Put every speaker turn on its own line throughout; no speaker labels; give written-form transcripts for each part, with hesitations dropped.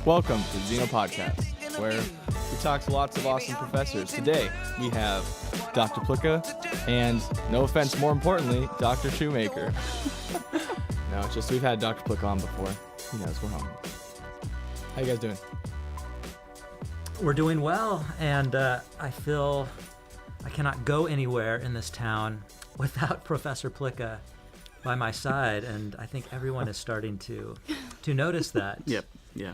Welcome to Xeno Podcast, where we talk to lots of awesome professors. Today, we have Dr. Flicka and, no offense, more importantly, Dr. Shoemaker. No, it's just we've had Dr. Flicka on before. He knows we're home. How you guys doing?
We're doing well, and I feel I cannot go anywhere in this town without Professor Flicka by my side, and I think everyone is starting to notice that.
Yep, yeah.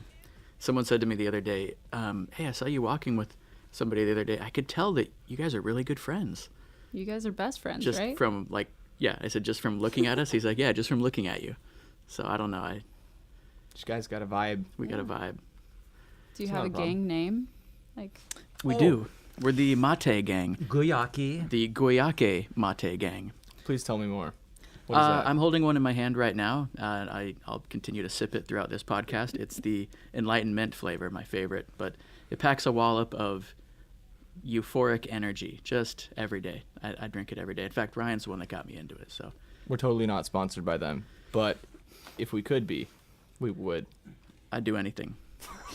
Someone said to me the other day, hey, I saw you walking with somebody the other day. I could tell that you guys are really good friends.
You guys are best friends,
just
right?
Just from, like, yeah, I said just from looking at us. He's like, yeah, just from looking at you. So I don't know. You
guys got a vibe.
We got a vibe.
Do you have a gang name?
We do. We're the Mate Gang.
Guyaki.
The Guyake Mate Gang.
Please tell me more. What is that?
I'm holding one in my hand right now. I'll continue to sip it throughout this podcast. It's the Enlightenment flavor, my favorite, but it packs a wallop of euphoric energy just every day. I drink it every day. In fact, Ryan's the one that got me into it. So
we're totally not sponsored by them, but if we could be, we would.
I'd do anything.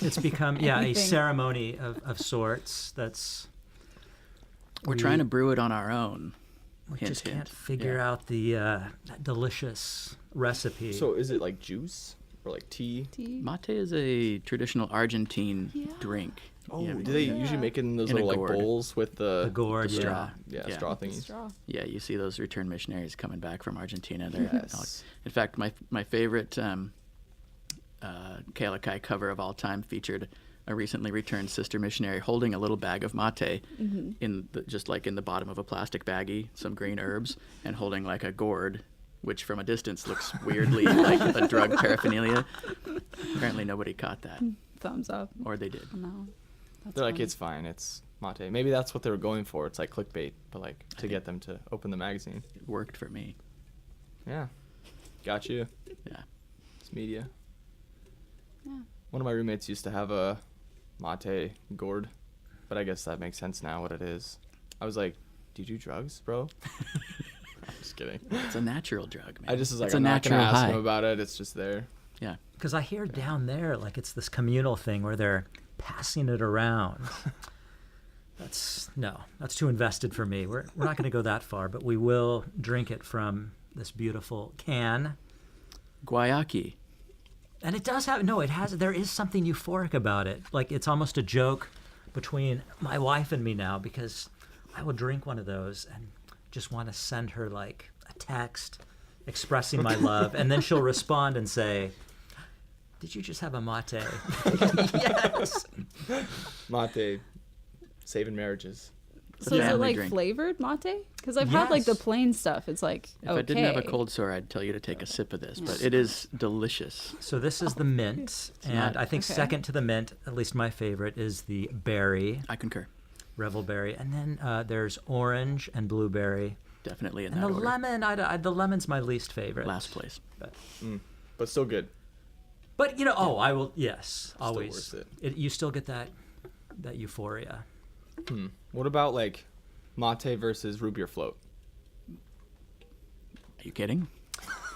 It's become, a ceremony of sorts.
We're trying to brew it on our own.
We just can't figure out that delicious recipe.
So is it like juice or like tea?
Mate is a traditional Argentine drink.
Oh, do they usually make it in those little
gourd.
like bowls with the
gourd,
straw?
Straw thingies.
Straw.
Yeah, you see those return missionaries coming back from Argentina.
Yes.
In fact, my favorite Kalakai cover of all time featured a recently returned sister missionary holding a little bag of mate in the bottom of a plastic baggie, some green herbs, and holding like a gourd, which from a distance looks weirdly like a drug paraphernalia. Apparently nobody caught that.
Thumbs up.
Or they did.
No.
They're like, it's fine, it's mate. Maybe that's what they were going for. It's like clickbait, but like to get them to open the magazine.
It worked for me.
Yeah. Got you.
Yeah.
It's media.
Yeah.
One of my roommates used to have a mate gourd, but I guess that makes sense now what it is. I was like, do you do drugs, bro? I'm just kidding.
It's a natural drug, man.
I just was like,
it's
I'm not going to ask
high.
him about it. It's just there.
Yeah.
Because I hear down there, like it's this communal thing where they're passing it around. That's too invested for me. We're not going to go that far, but we will drink it from this beautiful can.
Guayaki.
And it does have, there is something euphoric about it. Like it's almost a joke between my wife and me now, because I will drink one of those and just want to send her like a text expressing my love. And then she'll respond and say, did you just have a mate? Yes.
Mate, saving marriages.
So is it like
drink.
Flavored mate? Because I've had like the plain stuff. It's like,
If I didn't have a cold sore, I'd tell you to take a sip of this, but it is delicious.
So this is the mint, and I think second to the mint, at least my favorite, is the berry.
I concur.
Revel berry. And then there's orange and blueberry.
Definitely in
And
that
the
order.
lemon, the lemon's my least favorite.
Last place.
But still good.
But, I will, yes,
Still
always.
worth it.
You still get that euphoria.
What about like mate versus root beer float?
Are you kidding?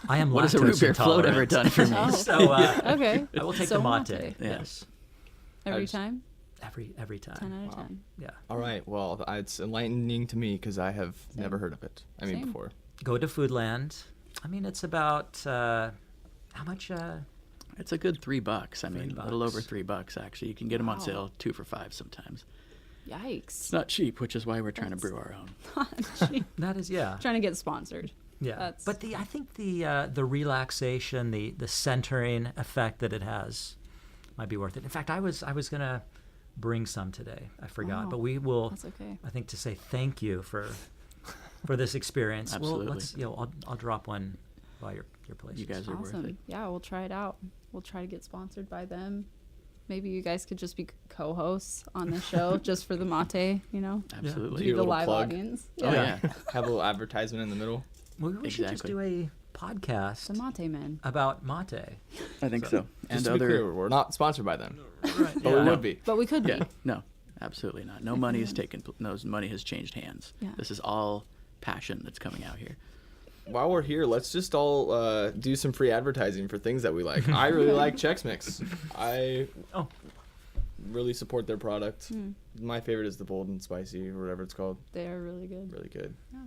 I am
What has a
lactose
root beer float ever
intolerant.
done for me?
So
Okay.
I will take
So
the mate.
mate.
Yeah.
Yes.
Every time?
Every time.
10 out of 10.
Yeah.
All right. Well, it's enlightening to me because I have never heard of it.
Same.
Before.
Go to Foodland. I mean, it's about, how much?
It's a good $3. I mean, a little
$3.
over $3 actually. You can get them on sale 2 for $5 sometimes.
Yikes.
It's not cheap, which is why we're trying to brew our own.
That is, yeah.
Trying to get sponsored.
Yeah. But I think the relaxation, the centering effect that it has might be worth it. In fact, I was gonna bring some today. I forgot, but we will.
That's okay.
I think to say thank you for this experience.
Absolutely.
I'll drop one by your place.
You guys are worth it.
Awesome. Yeah, we'll try it out. We'll try to get sponsored by them. Maybe you guys could just be co-hosts on the show just for the mate,
Absolutely.
Do
the
a
live
plug.
audience.
Oh, yeah.
Have a little advertisement in the middle.
We should just do a podcast
The Mate Men.
about mate.
I think so.
Just
And
to be clear, we're not sponsored by them,
Right.
but we would be.
But we could be.
Yeah, no, absolutely not. No money is taken. No money has changed hands.
Yeah.
This is all passion that's coming out here.
while we're here, let's just all do some free advertising for things that we like. I really like Chex Mix. I really support their product. My favorite is the bold and spicy, or whatever it's called.
They are really good.
Really good.
Yeah.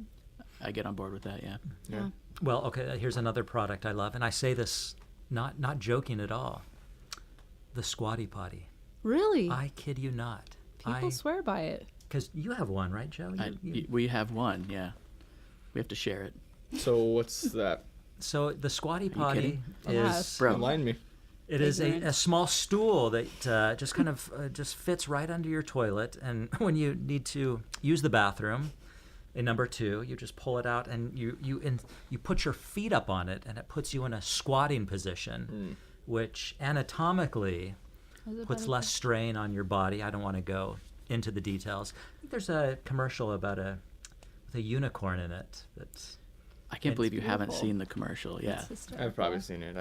I get on board with that. Yeah.
Yeah.
Well, okay, here's another product I love, and I say this not joking at all. The Squatty Potty.
Really?
I kid you not.
People swear by it.
Because you have one, right, Joe?
We have one. Yeah. We have to share it.
So what's that?
So the Squatty
kidding?
Potty is
Bro.
Enlighten me.
it is
Ignorant.
a small stool that just kind of just fits right under your toilet, and when you need to use the bathroom, in number 2, you just pull it out and you put your feet up on it, and it puts you in a squatting position, which anatomically
Is it
puts
better
less strain on your body. I don't want to go into the details. I think there's a commercial about with a unicorn in it. That's
I can't
It's
believe you haven't
beautiful.
seen the commercial. Yeah.
It's hysterical.
I've probably seen it.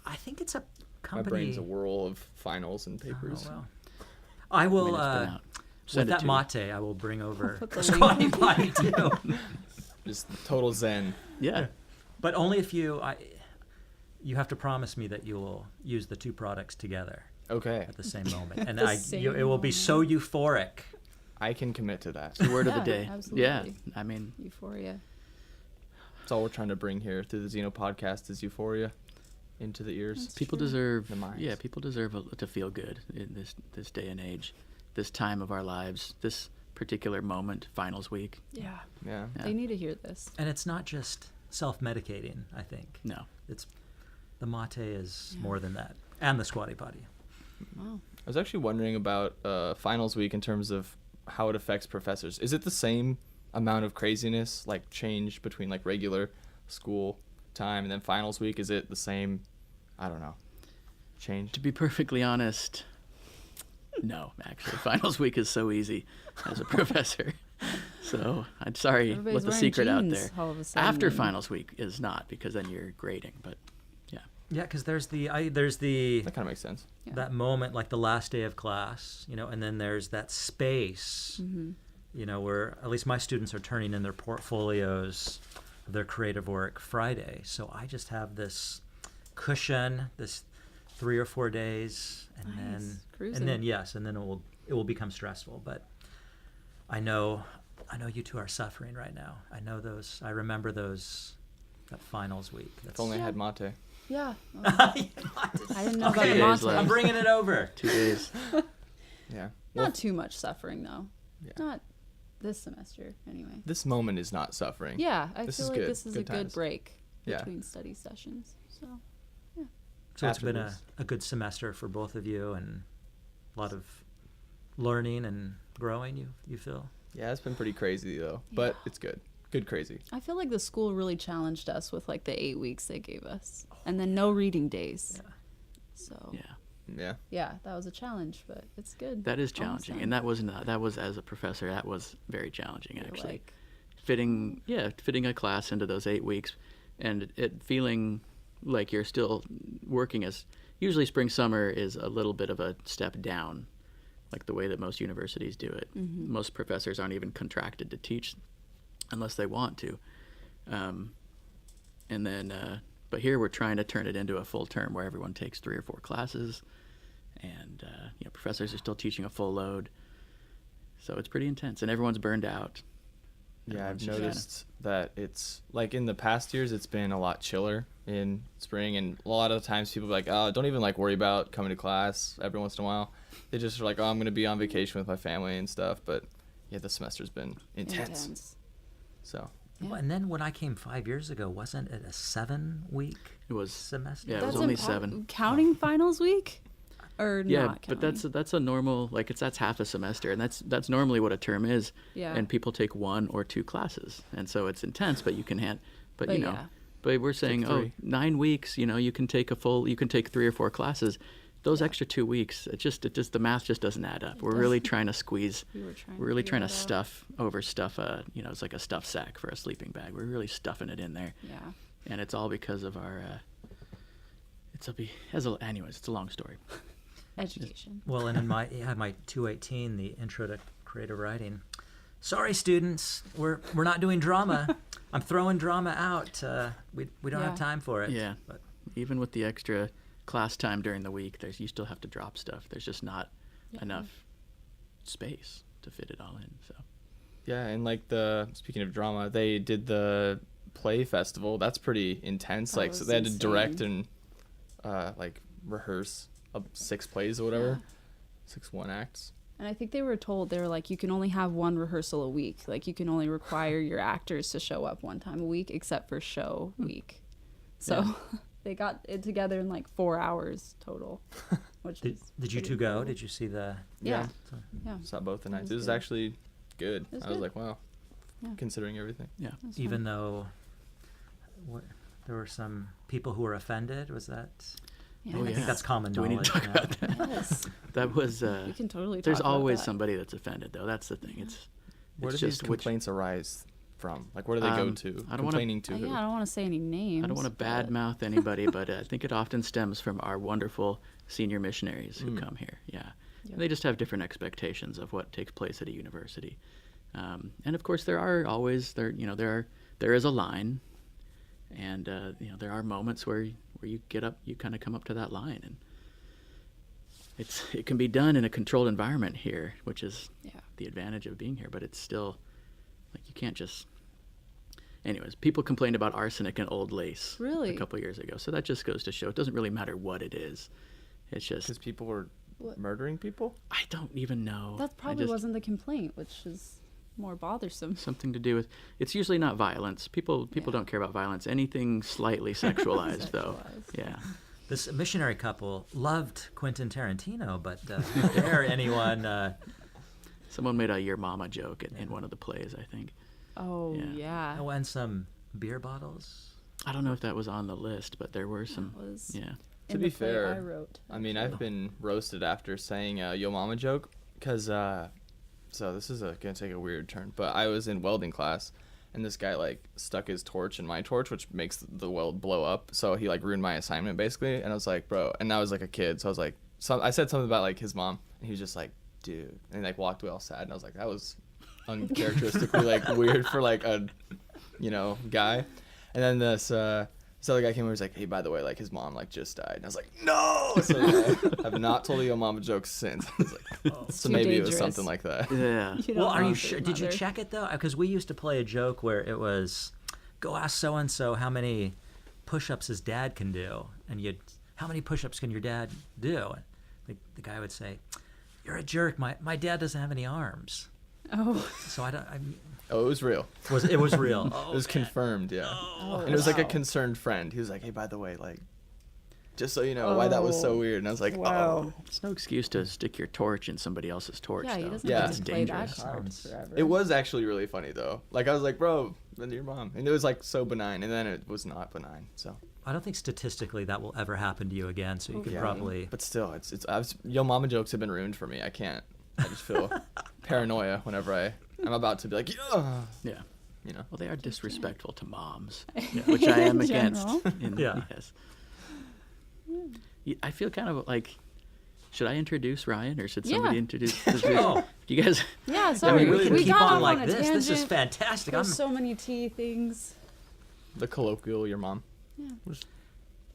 I think it's a
My
company.
brain's a whirl of finals and papers.
Oh, well. I will.
it's been out.
With
Send it
that
to me.
mate, I will bring over
put
a
the
Squatty
link.
Potty too.
Just total zen.
Yeah.
But only if you have to promise me that you will use the 2 products together
Okay.
at the same moment, and
The
it will be so euphoric.
I can commit to that.
The word of the
Yeah,
day.
absolutely.
Yeah. I mean,
Euphoria.
That's all we're trying to bring here through the Xeno Podcast is euphoria into the ears.
That's
people
true.
deserve.
The minds.
Yeah, people deserve to feel good in this day and age, this time of our lives, this particular moment, finals week.
Yeah.
Yeah.
Yeah.
They need to hear this.
And it's not just self-medicating. I think
No.
it's the mate is
Yeah.
more than that, and the Squatty Potty.
Wow.
I was actually wondering about finals week in terms of how it affects professors. Is it the same amount of craziness, like change between like regular school time and then finals week? Is it the same? I don't know. Change?
To be perfectly honest, no, actually. Finals week is so easy as a professor. So I'm sorry,
Everybody's
let the
wearing
secret out
jeans
there.
all of a sudden.
After finals week is not, because then you're grading. But yeah,
Yeah, because there's the
That kind of makes sense.
Yeah.
that moment, like the last day of class, and then there's that space, where at least my students are turning in their portfolios of their creative work Friday. So I just have this cushion, this 3 or 4 days, and
Nice.
then it will become stressful. But I know you two are suffering right now. I remember that finals week.
If only I had mate.
Yeah. I didn't know
Okay,
about
days
the
left.
I'm bringing it over.
2 days.
Yeah.
Not too much suffering though.
Yeah.
Not this semester anyway.
This moment is not suffering.
Yeah, I
This
feel
is
like
good.
this is
Good
a good
times.
break
Yeah.
between study sessions. So
So it's
After
been
this.
a good semester for both of you, and a lot of learning and growing, you feel?
Yeah, it's been pretty crazy though, but
Yeah.
it's good. Good crazy.
I feel like the school really challenged us with like the 8 weeks they gave us, and then no reading days.
Yeah.
So
Yeah,
Yeah.
that was a challenge, but it's good.
that is
Almost
challenging,
done.
and that was as a professor, that was very challenging
You're
actually.
like,
Fitting a class into those 8 weeks, and it feeling like you're still working as usually spring summer is a little bit of a step down, like the way that most universities do it. Most professors aren't even contracted to teach unless they want to, and then but here we're trying to turn it into a full term where everyone takes 3 or 4 classes, and professors are still teaching a full load, so it's pretty intense and everyone's burned out.
Yeah, I've
Everyone's just
noticed that it's like in the past years it's been a lot chiller in spring, and a lot of the times people are like, oh, don't even like worry about coming to class every once in a while. They just are like, oh, I'm gonna be on vacation with my family and stuff. But yeah, the semester's been intense. So
Yeah.
Well, and then when I came 5 years ago, wasn't it a 7-week
It was
semester?
Yeah, it was
that's
only
impo-
7.
Counting finals week, or
Yeah,
not
but
counting?
that's a normal, like that's half a semester, and that's normally what a term is.
Yeah.
And people take 1 or 2 classes, and so it's intense. But you can but
But
you know,
yeah.
but we're saying, oh,
3.
9 weeks. You can take 3 or 4 classes. Those extra 2 weeks, it just the math just doesn't add up. We're really trying to squeeze.
We're really trying to figure that out.
stuff. It's like a stuffed sack for a sleeping bag. We're really stuffing it in there,
Yeah.
and it's all because of our. Anyways, it's a long story.
Education.
Well, and in my 218, the Intro to Creative Writing, sorry, students, we're not doing drama. I'm throwing drama out. We don't have time for it.
Yeah.
But
Even with the extra class time during the week, you still have to drop stuff. There's just not enough space to fit it all in. So.
Yeah, and like speaking of drama, they did the play festival. That's pretty intense.
That
Like, so
was
they had to
insane.
direct and like rehearse 6 plays or whatever, 6 one-acts.
And I think they were told, they were like, you can only have 1 rehearsal a week. Like, you can only require your actors to show up 1 time a week, except for show week. So they got it together in like 4 hours total. Which
did you
pretty
two go?
cool.
Did you see the?
Yeah.
So-
Yeah.
Saw both the nights.
was
It was
good.
actually good.
It was
I was
good.
like, wow,
Yeah.
considering everything.
Yeah.
It was fun.
Even though there were some people who were offended, was that?
Yeah.
Oh,
I
yeah.
think that's common
Do we need
knowledge.
to talk
yeah.
about that?
Yes.
That was.
We can totally
There's
talk about
always
that.
somebody that's offended, though. That's the thing. It's
Where do these
just which.
complaints arise from? Like, where do they go to?
I don't wanna-
Complaining to who?
Yeah, I don't want to say any names.
I don't want to
but-
badmouth anybody, but I think it often stems from our wonderful senior missionaries who come here. Yeah.
Yep.
And they just have different expectations of what takes place at a university. And of course, there is a line, and there are moments where you get up, you kind of come up to that line, and it can be done in a controlled environment here, which is the advantage of being here. But it's still like you can't just. Anyways, people complained about arsenic and old lace
Really?
a couple years ago, so that just goes to show it doesn't really matter what it is. It's just
Because people were
What?
murdering people?
I don't even know.
That probably wasn't the complaint, which is more bothersome.
Something to do with it's usually not violence. People
Yeah.
don't care about violence. Anything slightly sexualized though.
Sexualized.
Yeah.
This missionary couple loved Quentin Tarantino, but how dare anyone?
Someone made a "Your Mama" joke in one of the plays, I think.
Oh,
Yeah.
yeah.
Oh, and some beer bottles.
I don't know if that was on the list, but there were some.
That was
Yeah.
To
in
be
the play
fair,
I wrote.
I mean, I've been roasted after saying a Yo Mama joke because, so this is going to take a weird turn, but I was in welding class and this guy like stuck his torch in my torch, which makes the weld blow up. So he like ruined my assignment basically. And I was like, bro, and I was like a kid. So I was like, I said something about like his mom and he was just like, dude, and he like walked away all sad. And I was like, that was uncharacteristically like weird for like a, guy. And then this other guy came over and was like, hey, by the way, like his mom like just died. And I was like, no. So I have not told a Yo Mama joke since. I was like, so
too
maybe it was
dangerous.
something like that.
Yeah.
You
Well,
don't
are
know
you
if
sure?
it's
Did you
mother.
check it though? Because we used to play a joke where it was, go ask so and so how many push-ups his dad can do, and how many push-ups can your dad do? And the guy would say, you're a jerk. My dad doesn't have any arms.
Oh.
So
Oh, it was real.
it was real. Oh,
It was
man.
confirmed, yeah.
Oh,
And it was like a
wow.
concerned friend. He was like, hey, by the way, like, just so you know why that was so
Oh,
weird. And I was like,
wow.
It's no excuse to stick your torch in somebody else's torch,
Yeah, he
though.
doesn't
Yeah.
get
It's
to play that
dangerous.
card
Sounds-
forever.
It was actually really funny, though. Like, I was like, bro, and your mom. And it was, like, so benign. And then it was not benign, so.
I don't think statistically that will ever happen to you again. So you could
Yeah.
probably.
But still, Yo Mama jokes have been ruined for me. I can't. I just feel paranoia whenever I'm about to be like, yeah.
Yeah.
Well,
they are disrespectful to moms, which I am
In
against.
general.
Yeah.
Yes. I feel kind of like, should I introduce Ryan or should somebody
Yeah.
introduce?
Oh.
Do you guys?
Yeah,
Yeah,
sorry.
we really
we
keep
got
on
off
like
on a
this.
tangent.
This is fantastic.
There's so many tea things.
the colloquial, your mom.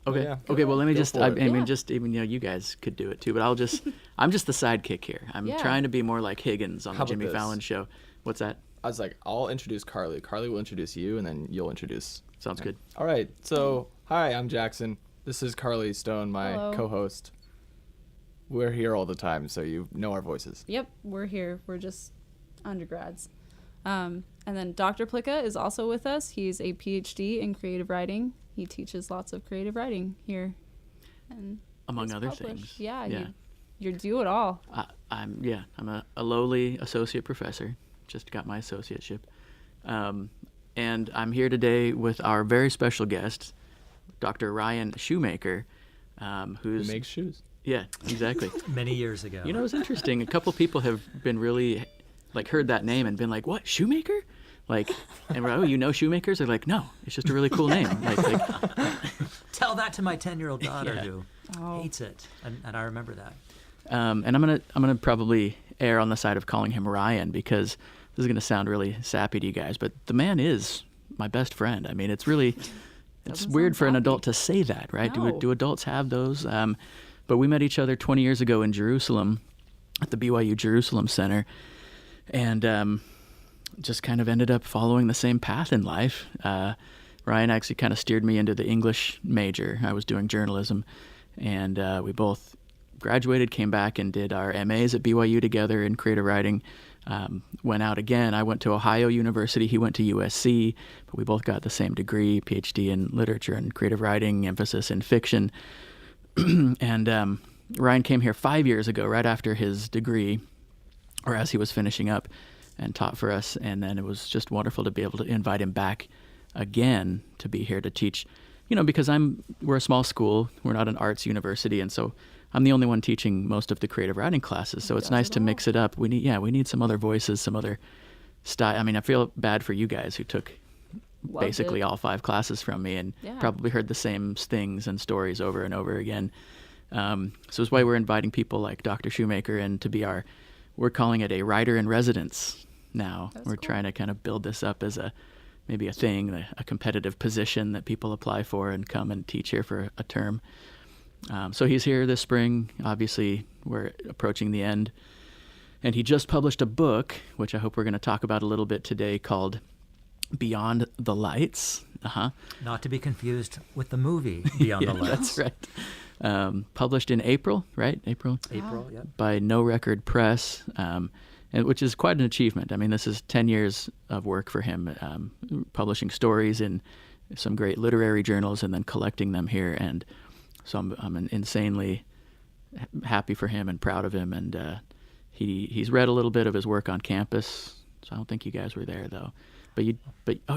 Okay.
Yeah.
Okay. Well, let me
Go
just.
for
I
it.
mean,
Yeah.
just even you guys could do it too, but I'm just the sidekick here. I'm
Yeah.
trying to be more like Higgins on
How
the
about
Jimmy
this?
Fallon show. What's that?
I was like, I'll introduce Carly. Carly will introduce you, and then you'll introduce.
Sounds good.
All right. So, hi, I'm Jackson. This is Carly Stone, my
Hello.
co-host. We're here all the time, so you know our voices.
Yep, we're here. We're just undergrads. And then Dr. Flicka is also with us. He's a PhD in creative writing. He teaches lots of creative writing here. And
Among
it's
other
published.
things.
Yeah,
Yeah.
you do it all.
I'm a lowly associate professor. Just got my associateship. And I'm here today with our very special guest, Dr. Ryan Shoemaker,
Who
who's
makes shoes?
yeah, exactly.
Many years ago.
You know, it's interesting. A couple people have been really, like, heard that name and been like, "What, Shoemaker?" Like, and we're like, "Oh, you know Shoemakers?" They're like, "No, it's just a really cool name." Like
Tell that to my 10-year-old daughter
Yeah.
who
Oh.
hates it, and I remember that.
and I'm gonna probably err on the side of calling him Ryan because this is going to sound really sappy to you guys, but the man is my best friend. I mean, it's really, it's
Doesn't
weird
sound
for an
sappy.
adult to say that, right?
No.
Do adults have those? But we met each other 20 years ago in Jerusalem at the BYU Jerusalem Center, and just kind of ended up following the same path in life. Ryan actually kind of steered me into the English major. I was doing journalism, and we both graduated, came back and did our MAs at BYU together in creative writing. Went out again. I went to Ohio University. He went to USC, but we both got the same degree, PhD in literature and creative writing, emphasis in fiction. And Ryan came here 5 years ago, right after his degree, or as he was finishing up, and taught for us. And then it was just wonderful to be able to invite him back again to be here to teach, because we're a small school. We're not an arts university. And so I'm the only one teaching most of the creative writing classes. So it's nice to mix it up. We need some other voices, some other style. I mean, I feel bad for you guys who took basically all 5 classes from me and probably heard the same things and stories over and over again. So it's why we're inviting people like Dr. Shoemaker in to be we're calling it a writer in residence now. We're trying to kind of build this up as maybe a thing, a competitive position that people apply for and come and teach here for a term. So he's here this spring. Obviously, we're approaching the end. And he just published a book, which I hope we're going to talk about a little bit today, called Beyond the Lights.
Not to be confused with the movie Beyond the Lights.
That's right. Published in April, right? April,
yeah.
by No Record Press, and which is quite an achievement. I mean, this is 10 years of work for him, publishing stories in some great literary journals and then collecting them here. And so I'm insanely happy for him and proud of him. And he's read a little bit of his work on campus. So I don't think you guys were there though. But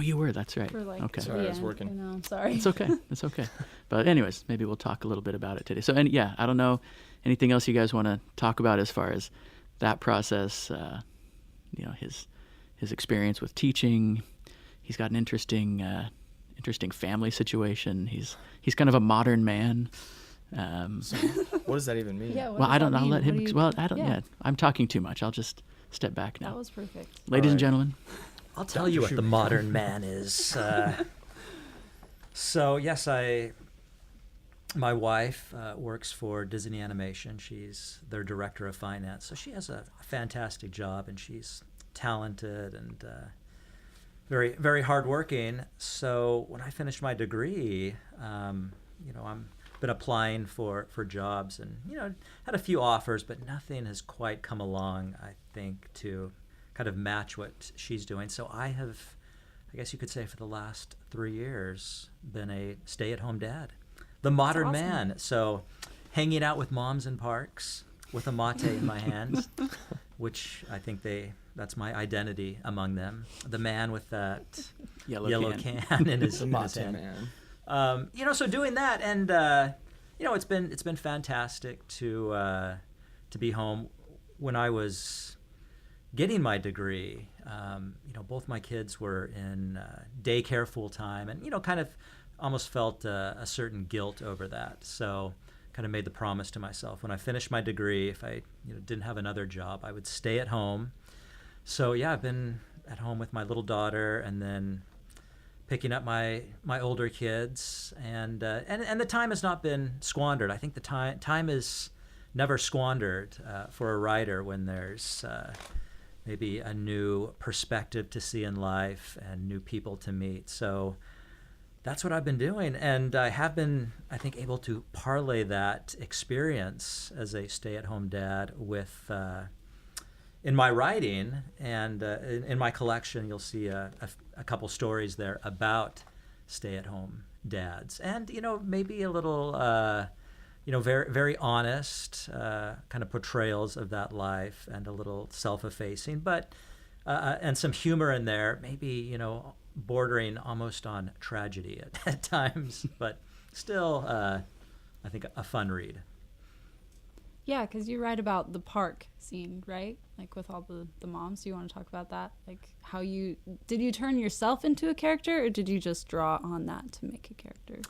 you were. That's right. Okay.
Sorry, I was working.
I know, sorry.
It's okay. It's okay. But anyways, maybe we'll talk a little bit about it today. So, I don't know anything else you guys want to talk about as far as that process. His experience with teaching. He's got an interesting family situation. He's kind of a modern man.
So what does that even mean?
Yeah,
I don't know. I'll let him. I don't.
Yeah.
I'm talking too much. I'll just step back now.
That was perfect.
Ladies and gentlemen.
I'll tell you what the modern man is. So yes, my wife works for Disney Animation. She's their director of finance. So she has a fantastic job, and she's talented and very, very hardworking. So when I finished my degree, I'm been applying for jobs and had a few offers, but nothing has quite come along, I think, to kind of match what she's doing. So I have, I guess you could say, for the last 3 years, been a stay-at-home dad, the modern
awesome.
man. So hanging out with moms in parks with a mate in my hands, which I think that's my identity among them. The man with that yellow can in his,
The
in his
mate
hand.
man.
So doing that, and it's been fantastic to be home. When I was getting my degree, both my kids were in daycare full time, and kind of almost felt a certain guilt over that. So kind of made the promise to myself when I finished my degree, if I didn't have another job, I would stay at home. So yeah, I've been at home with my little daughter, and then picking up my older kids, and the time has not been squandered. I think the time is never squandered for a writer when there's maybe a new perspective to see in life and new people to meet. So that's what I've been doing, and I have been, I think, able to parlay that experience as a stay-at-home dad with in my writing, and in my collection you'll see a couple stories there about stay-at-home dads, and maybe a little very, very honest kind of portrayals of that life, and a little self-effacing, but and some humor in there, maybe bordering almost on tragedy at times, but still I think a fun read.
Yeah, because you write about the park scene, right? Like with all the moms. Do you want to talk about that? Like did you turn yourself into a character, or did you just draw on that to make a character?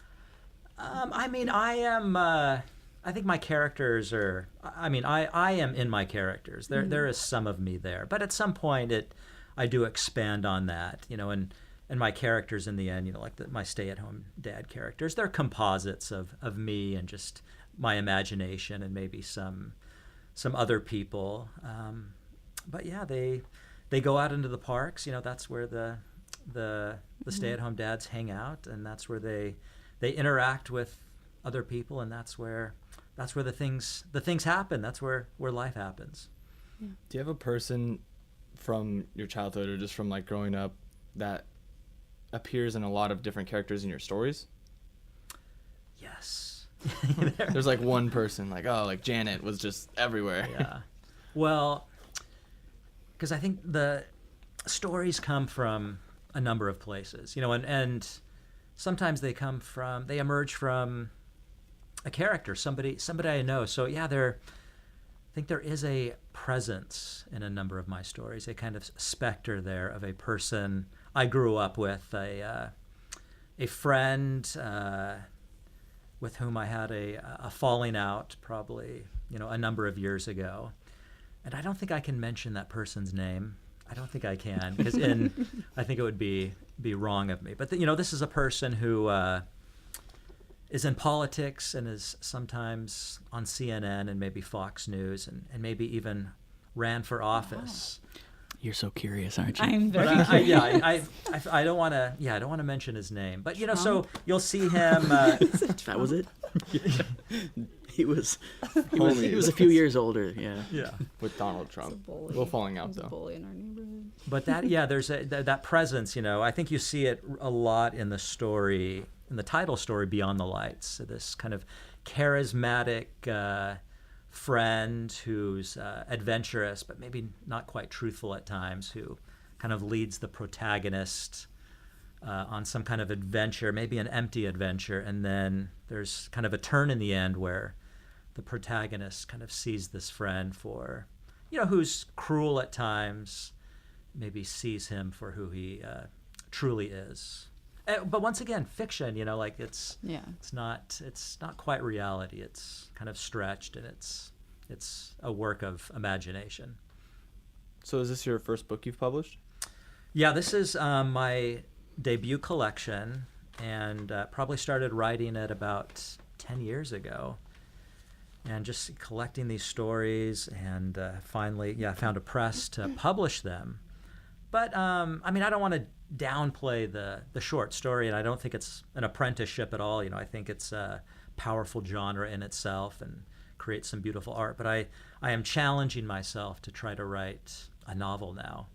I think my characters are, I am in my characters. There is some of me there, but at some point I do expand on that, and my characters in the end, like my stay-at-home dad characters, they're composites of me and just my imagination and maybe some other people. But yeah, they go out into the parks. That's where the stay-at-home dads hang out, and that's where they interact with other people, and that's where the things happen. That's where life happens.
Do you have a person from your childhood or just from like growing up that appears in a lot of different characters in your stories?
Yes.
There's like one person, like Janet was just everywhere.
Yeah. Well, because I think the stories come from a number of places, and sometimes they emerge from a character, somebody I know. So yeah, I think there is a presence in a number of my stories, a kind of specter there of a person I grew up with, a friend with whom I had a falling out probably, a number of years ago. And I don't think I can mention that person's name. I don't think I can, because I think it would be wrong of me. But this is a person who is in politics and is sometimes on CNN and maybe Fox News and maybe even ran for office.
Wow. You're so curious, aren't you?
I'm very curious.
I don't want to mention his name, but so you'll see him.
That was it. He was a few years older. Yeah.
With Donald Trump. A little falling out though.
A bully in our neighborhood.
But there's that presence. I think you see it a lot in the story, in the title story, Beyond the Lights. So this kind of charismatic friend who's adventurous, but maybe not quite truthful at times, who kind of leads the protagonist on some kind of adventure, maybe an empty adventure, and then there's kind of a turn in the end where the protagonist kind of sees this friend for, who's cruel at times, maybe sees him for who he truly is. But once again, fiction, it's not quite reality. It's kind of stretched, and it's a work of imagination.
So is this your first book you've published?
Yeah, this is my debut collection, and probably started writing it about 10 years ago, and just collecting these stories, and finally, found a press to publish them. But I don't want to downplay the short story, and I don't think it's an apprenticeship at all. I think it's a powerful genre in itself and creates some beautiful art. But I am challenging myself to try to write a novel now,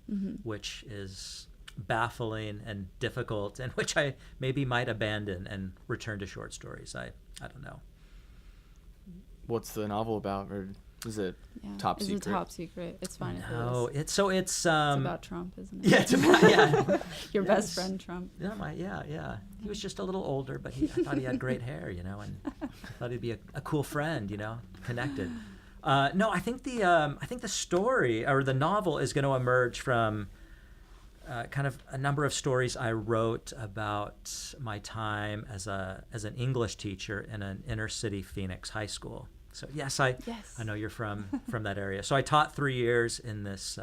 which is baffling and difficult, and which I maybe might abandon and return to short stories. I don't know.
What's the novel about, or is it top secret?
Is it top secret? It's fine.
No,
it's about Trump, isn't it?
Yeah, it's about
your best friend Trump.
Yeah. He was just a little older, but I thought he had great hair, and I thought he'd be a cool friend, connected. No, I think the story or the novel is going to emerge from kind of a number of stories I wrote about my time as an English teacher in an inner city Phoenix high school. So yes, I know you're from that area. So I taught 3 years in this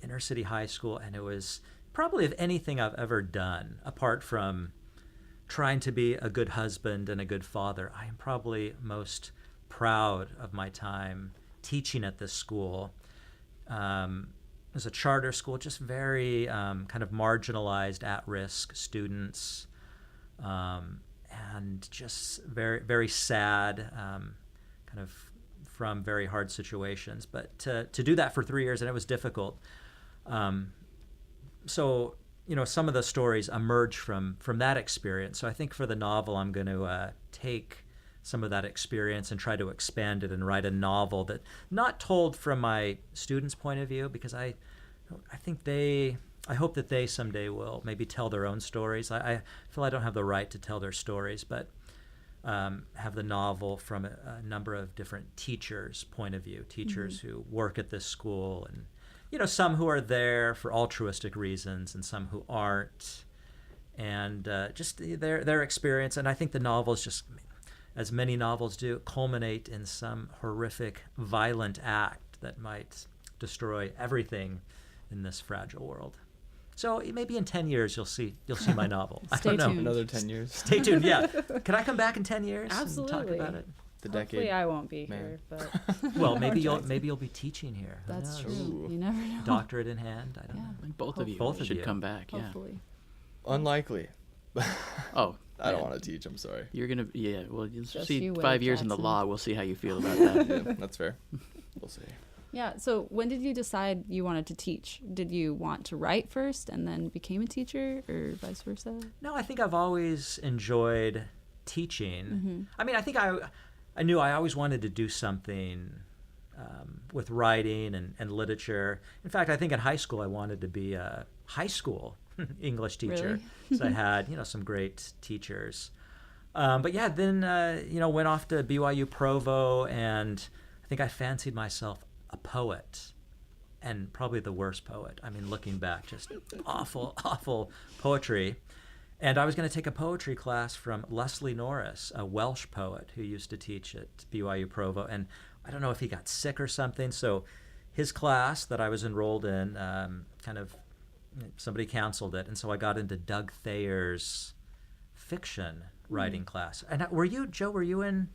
inner city high school, and it was probably of anything I've ever done, apart from trying to be a good husband and a good father, I am probably most proud of my time teaching at this school. It was a charter school, just very kind of marginalized, at-risk students, and just very, very sad, kind of from very hard situations. But to do that for 3 years, and it was difficult. So, some of the stories emerge from that experience. So I think for the novel, I'm going to take some of that experience and try to expand it and write a novel that not told from my students' point of view, because I hope that they someday will maybe tell their own stories. I feel I don't have the right to tell their stories, but have the novel from a number of different teachers' point of view, teachers who work at this school, and some who are there for altruistic reasons and some who aren't, and just their experience. And I think the novels, just as many novels do, culminate in some horrific, violent act that might destroy everything in this fragile world. So maybe in 10 years you'll see my novel. I
Stay
don't know.
tuned.
Another 10 years.
Stay tuned. Yeah. Can I come back in 10 years
Absolutely.
and talk about it?
The
Hopefully
decade.
I won't be
man.
here, but
Well, maybe you'll be teaching here. Who
that's
knows?
true.
Ooh.
You never know.
Doctorate in hand. I don't
Yeah.
know.
I think both of you
Both of
should
you.
come back. Yeah.
Hopefully.
Unlikely.
Oh,
I don't
man.
want to teach. I'm sorry.
You're gonna, yeah. Well, you'll
Just
see.
you wait,
5 years in the
Jackson.
law. We'll see how you feel about that.
Yeah, that's fair. We'll see.
Yeah. So when did you decide you wanted to teach? Did you want to write first and then became a teacher, or vice versa?
No, I think I've always enjoyed teaching.
Mm-hmm.
I mean, I think I knew I always wanted to do something with writing and literature. In fact, I think in high school I wanted to be a high school English teacher.
Really?
So I had, some great teachers. But yeah, then, went off to BYU Provo, and I think I fancied myself a poet, and probably the worst poet. I mean, looking back, just awful, awful poetry. And I was going to take a poetry class from Leslie Norris, a Welsh poet who used to teach at BYU Provo. And I don't know if he got sick or something. So his class that I was enrolled in, somebody canceled it. And so I got into Doug Thayer's fiction writing class. And were you in,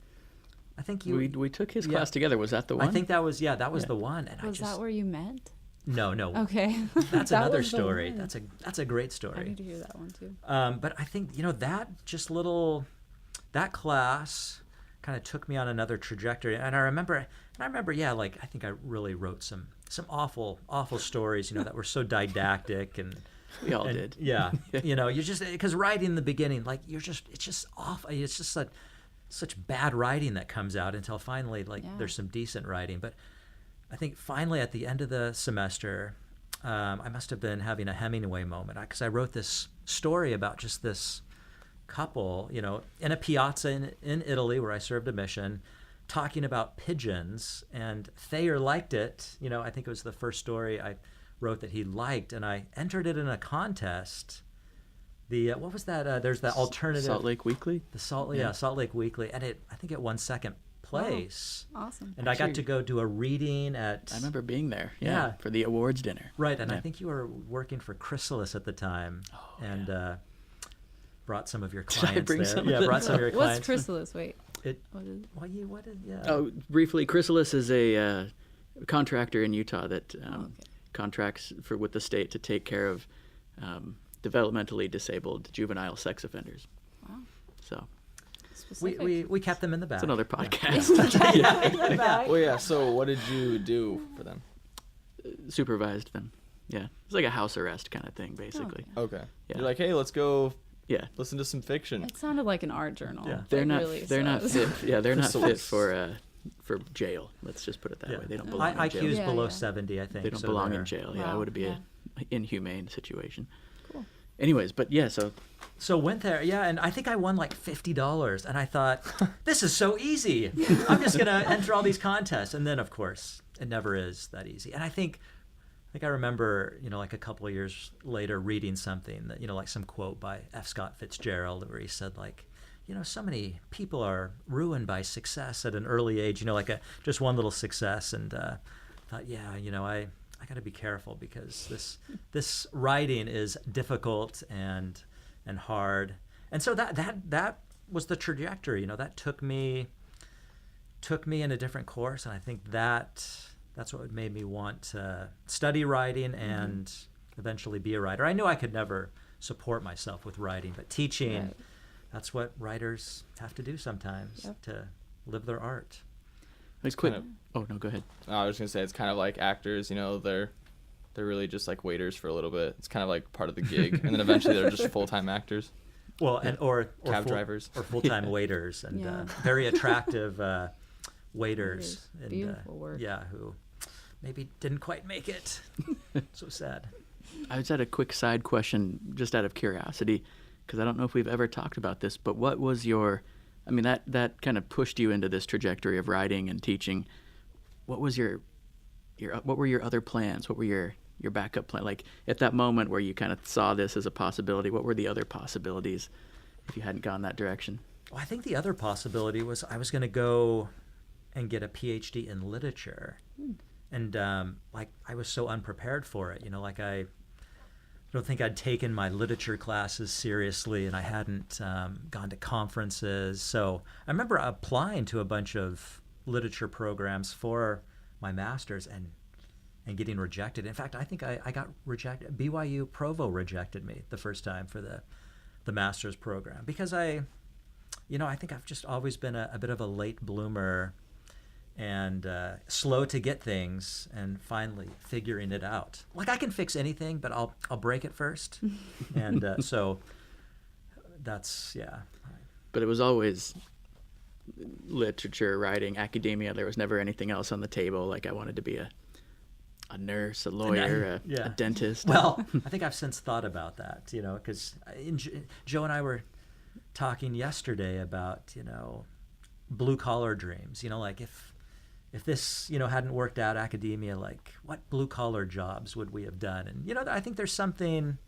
I think you...
We took his
Yeah.
class together. Was that the one?
I think that was
Yeah.
the one. And
Was that where you met?
No.
Okay.
That's
That
another
was the
story.
one.
That's a great
I
story.
need to hear that one too.
But I think that class kind of took me on another trajectory. And I remember, I think I really wrote some awful stories, that were so didactic and.
We all did.
Yeah, you just because writing in the beginning, like it's just awful. It's just such bad writing that comes out until finally, there's some decent writing. But I think finally at the end of the semester, I must have been having a Hemingway moment because I wrote this story about just this couple, in a piazza in Italy where I served a mission, talking about pigeons, and Thayer liked it. I think it was the first story I wrote that he liked, and I entered it in a contest. What was that? There's that alternative
Salt Lake Weekly.
The Salt Lake Weekly, and I think it won second place.
Wow. Awesome.
And I got to go do a reading at.
I remember being there.
Yeah.
For the awards dinner.
Right, and
Yeah.
I think you were working for Chrysalis at the time, brought some of your
Did I
clients
bring
there.
some of
Yeah,
them?
brought some of your
What's
clients.
Chrysalis? Wait.
It,
What is?
what is yeah.
Oh, briefly, Chrysalis is a contractor in Utah that
Okay.
contracts with the state to take care of developmentally disabled juvenile sex offenders.
Wow.
So
Specific.
We kept them in the back.
it's another
Yeah.
podcast.
Well, yeah. So what did you do for them?
Supervised them. Yeah, it's like a house arrest kind of thing, basically.
Okay.
Yeah.
You're like, hey, let's go
Yeah,
listen to some fiction.
It sounded like an art journal.
Yeah.
they're not.
Really,
they're not
so-
fit. Yeah, they're not fit
Chrysalis.
for jail. Let's just put it that
Yeah.
way. They don't belong in
IQ
jail.
is
Yeah,
below
yeah.
70, I think.
They don't
so
belong
they're-
in jail. Yeah, it
Wow,
would be
yeah.
an inhumane situation.
Cool.
Anyways, but yeah, so
So went there, and I think I won like $50, and I thought, this is so easy. I'm just gonna enter all these contests, and then of course it never is that easy. And I think I remember, like a couple of years later reading something that, like some quote by F. Scott Fitzgerald where he said like, so many people are ruined by success at an early age, like just one little success, and thought, yeah, I got to be careful because this writing is difficult and hard. And so that was the trajectory, that took me in a different course, and I think that's what made me want to study writing and eventually be a writer. I knew I could never support myself with writing, but teaching,
Right.
that's what writers have to do sometimes
Yep.
to live their art.
let's quit.
kind
Oh no, go ahead.
I was gonna say it's kind of like actors. They're really just like waiters for a little bit. It's kind of like part of the gig, and then eventually they're just full-time actors.
Well, and or
Cab drivers.
or full-time waiters, and
Yeah.
very attractive waiters. And,
Beautiful work.
Yeah, who maybe didn't quite make it. So sad.
I just had a quick side question, just out of curiosity, because I don't know if we've ever talked about this. But what was that kind of pushed you into this trajectory of writing and teaching? What was what were your other plans? What were your backup plan? Like at that moment where you kind of saw this as a possibility, what were the other possibilities if you hadn't gone that direction?
Well, I think the other possibility was I was going to go and get a PhD in literature. And like I was so unprepared for it, like I don't think I'd taken my literature classes seriously, and I hadn't gone to conferences. So I remember applying to a bunch of literature programs for my master's and getting rejected. In fact, I think I got rejected. BYU Provo rejected me the first time for the master's program because I think I've just always been a bit of a late bloomer and slow to get things and finally figuring it out. Like I can fix anything, but I'll break it first. And so that's, yeah.
But it was always literature, writing, academia. There was never anything else on the table. Like I wanted to be a nurse, a lawyer, a dentist.
Well, I think I've since thought about that, because Joe and I were talking yesterday about, blue-collar dreams. Like if this, hadn't worked out academia, like what blue-collar jobs would we have done? And, I think there's something,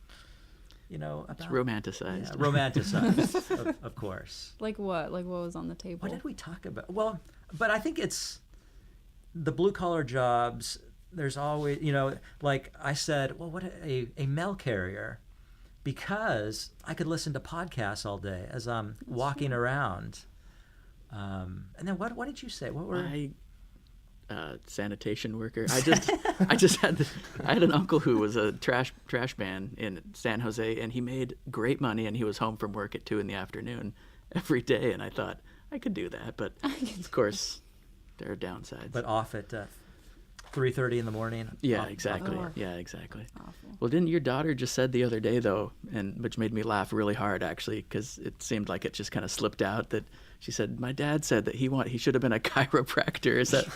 about...
It's romanticized.
Yeah, romanticized, of course.
Like what? Like what was on the table?
What did we talk about? Well, but I think it's the blue-collar jobs. There's always, like I said, well, what a mail carrier, because I could listen to podcasts all day as I'm walking around. And then what did you say? What were
sanitation worker. I had an uncle who was a trash man in San Jose, and he made great money, and he was home from work at 2 p.m. every day, and I thought I could do that, but of course there are downsides.
But off at 3:30 in the morning.
Yeah, exactly. Yeah, exactly.
Awful.
Well, didn't your daughter just said the other day though, and which made me laugh really hard actually, because it seemed like it just kind of slipped out that she said my dad said that he should have been a chiropractor. Is that?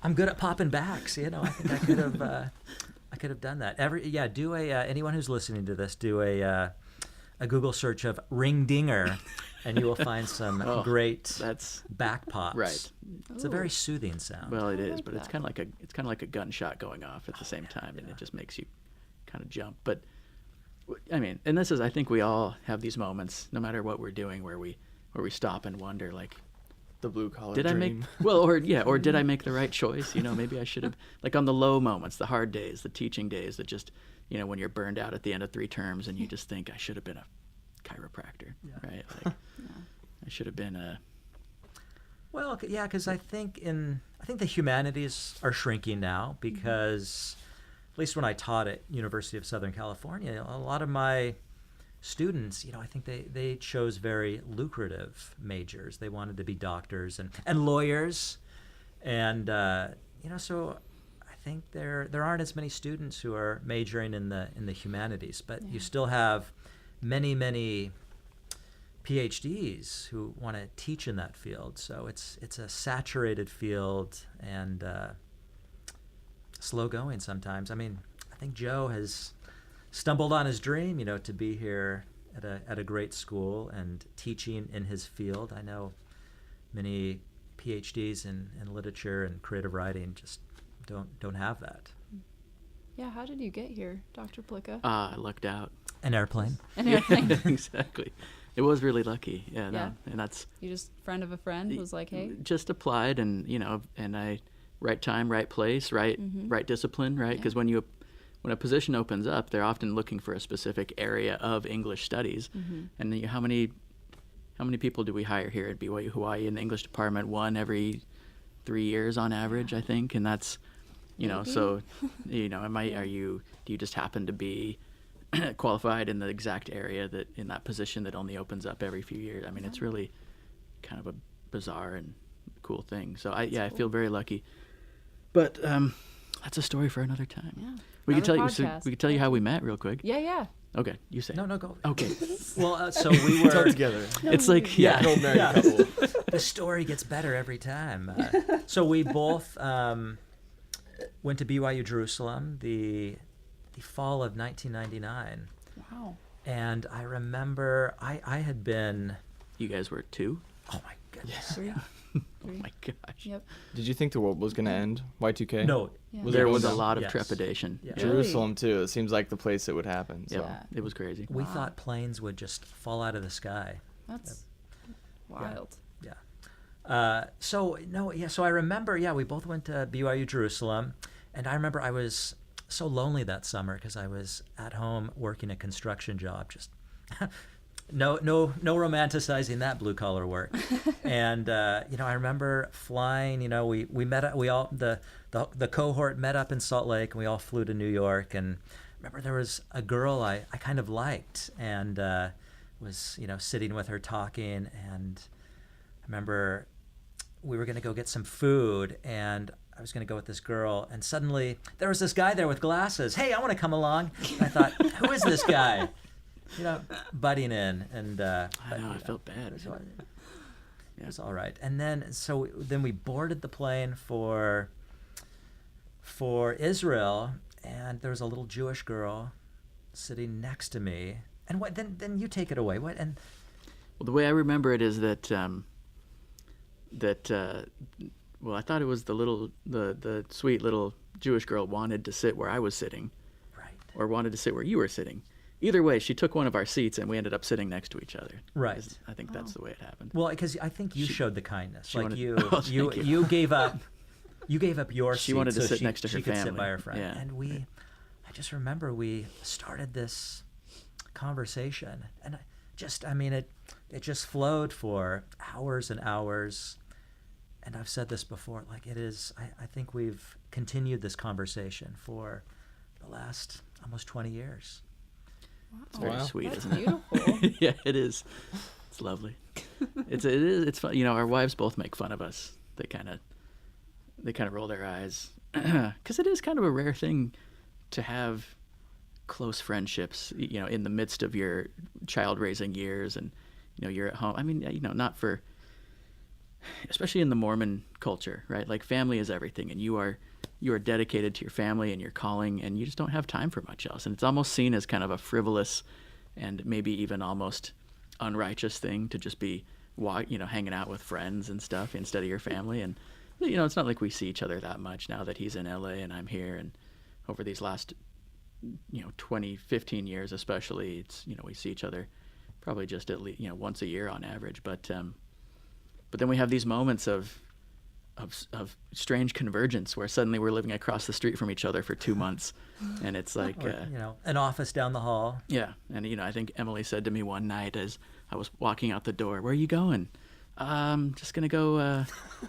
I'm good at popping backs. I think I could have done that. Do anyone who's listening to this do a Google search of ring dinger. And you will find some great back pops.
Right.
It's a very soothing sound.
Well, it is, but it's kind of like a gunshot going off at the same time, and it just makes you kind of jump. But I mean, and this is, I think we all have these moments, no matter what we're doing, where we stop and wonder, like,
The blue-collar
did
dream.
or did I make the right choice? Maybe I should have, like on the low moments, the hard days, the teaching days, that just, when you're burned out at the end of 3 terms, and you just think I should have been a chiropractor, right? Like, I should have been a...
Well, yeah, because I think the humanities are shrinking now because, at least when I taught at University of Southern California, a lot of my students, I think they chose very lucrative majors. They wanted to be doctors and lawyers, and so I think there aren't as many students who are majoring in the humanities, but you still have many PhDs who want to teach in that field. So it's a saturated field and slow going sometimes. I mean, I think Joe has stumbled on his dream, to be here at a great school and teaching in his field. I know many PhDs in literature and creative writing just don't have that.
Yeah, how did you get here, Dr. Flicka?
I lucked out.
An airplane.
An airplane.
Exactly. It was really lucky. Yeah. No, and that's...
You just friend of a friend was like, hey?
Just applied, and, and I, right time, right place, right discipline, right? Because when a position opens up, they're often looking for a specific area of English studies. And how many people do we hire here at BYU Hawaii in the English department? 1 every 3 years on average, I think. And that's, so, do you just happen to be qualified in the exact area in that position that only opens up every few years? I mean, it's really kind of a bizarre and cool thing. So I feel very lucky. But that's a story for another time.
Yeah.
We could tell you how we met real quick.
Yeah.
Okay, you say.
No, go.
Okay.
Well, so we were
together.
It's like
An old married couple.
The story gets better every time. So we both went to BYU Jerusalem the fall of 1999.
Wow.
And I remember I had been...
You guys were 2?
Oh, my goodness.
3.
Oh, my gosh.
Yep.
Did you think the world was going to end? Y2K?
No.
Yeah.
There was a
Yes.
lot of
Yes.
trepidation.
Yeah.
Yeah.
Jerusalem, too. It seems like the place it would happen. So.
Yeah, it was crazy.
We
Wow.
thought planes would just fall out of the sky.
That's wild.
Yeah. So I remember, we both went to BYU Jerusalem, and I remember I was so lonely that summer because I was at home working a construction job, just no romanticizing that blue collar work. And I remember flying. We met up. We all the cohort met up in Salt Lake, and we all flew to New York. And I remember there was a girl I kind of liked, and was sitting with her talking. And I remember we were going to go get some food, and I was going to go with this girl, and suddenly there was this guy there with glasses. Hey, I want to come along. And I thought, who is this guy? Butting in, and
I know, I felt bad.
It was all right. And then we boarded the plane for Israel, and there was a little Jewish girl sitting next to me. And then you take it away. Well,
the way I remember it is that well, I thought it was the sweet little Jewish girl wanted to sit where I was sitting,
right,
or wanted to sit where you were sitting. Either way, she took one of our seats, and we ended up sitting next to each other.
Right.
I think that's the way it happened.
Well, because I think you showed the kindness. Like you gave up your seat.
She wanted to
so
sit next to her
she
family.
Could sit by her friend.
Yeah.
And I just remember we started this conversation, and it just flowed for hours and hours. And I've said this before, like it is, I think we've continued this conversation for the last almost 20 years.
Wow.
It's very sweet,
That's
isn't it?
beautiful.
Yeah, it is. It's lovely. It's fun. Our wives both make fun of us. They kind of roll their eyes because it is kind of a rare thing to have close friendships. In the midst of your child raising years, and you're at home. I mean, not for, especially in the Mormon culture, right? Like family is everything, and you are dedicated to your family and your calling, and you just don't have time for much else. And it's almost seen as kind of a frivolous and maybe even almost unrighteous thing to just be, hanging out with friends and stuff instead of your family. And, it's not like we see each other that much now that he's in LA and I'm here. And over these last, 15 years especially, it's, we see each other probably just at least, once a year on average. But then we have these moments of strange convergence where suddenly we're living across the street from each other for 2 months, and it's like
an office down the hall.
Yeah, and I think Emily said to me one night as I was walking out the door, "Where are you going?" Just gonna go.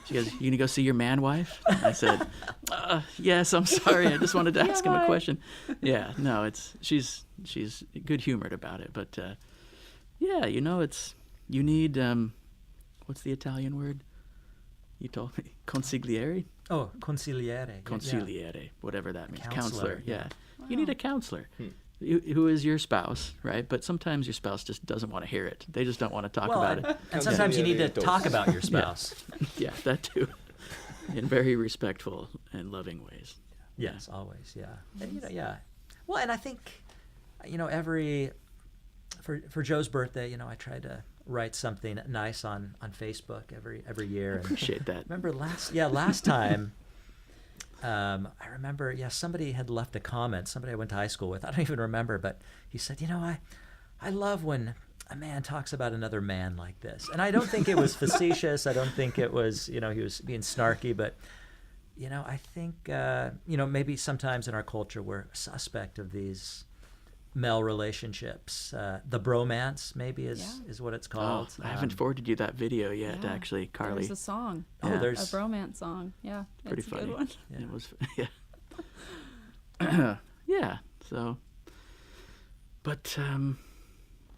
She goes, "You gonna go see your man wife?" I said, "Yes, I'm sorry. I just wanted to ask him a question." Yeah, no, she's good humored about it, but it's you need what's the Italian word? You told me consigliere.
Oh, consigliere.
Consigliere, whatever that means. Counselor. Yeah.
Wow.
You need a counselor who is your spouse, right? But sometimes your spouse just doesn't want to hear it. They just don't want to talk about it.
And sometimes you need to talk about your spouse.
Yeah, that too. In very respectful and loving ways.
Yes, always. Yeah. And, Well, and I think, for Joe's birthday, I try to write something nice on Facebook every year. And
appreciate that.
Remember last time, I remember, somebody had left a comment, somebody I went to high school with. I don't even remember, but he said, I love when a man talks about another man like this. And I don't think it was facetious. I don't think it was, he was being snarky, but, I think, maybe sometimes in our culture we're suspect of these male relationships. The Bromance maybe is what it's called.
I haven't forwarded you that video yet, actually, Carly.
There's a song.
Oh, there's
a Bromance song. Yeah,
pretty
it's
funny.
A good one.
Yeah. It was, yeah. So, but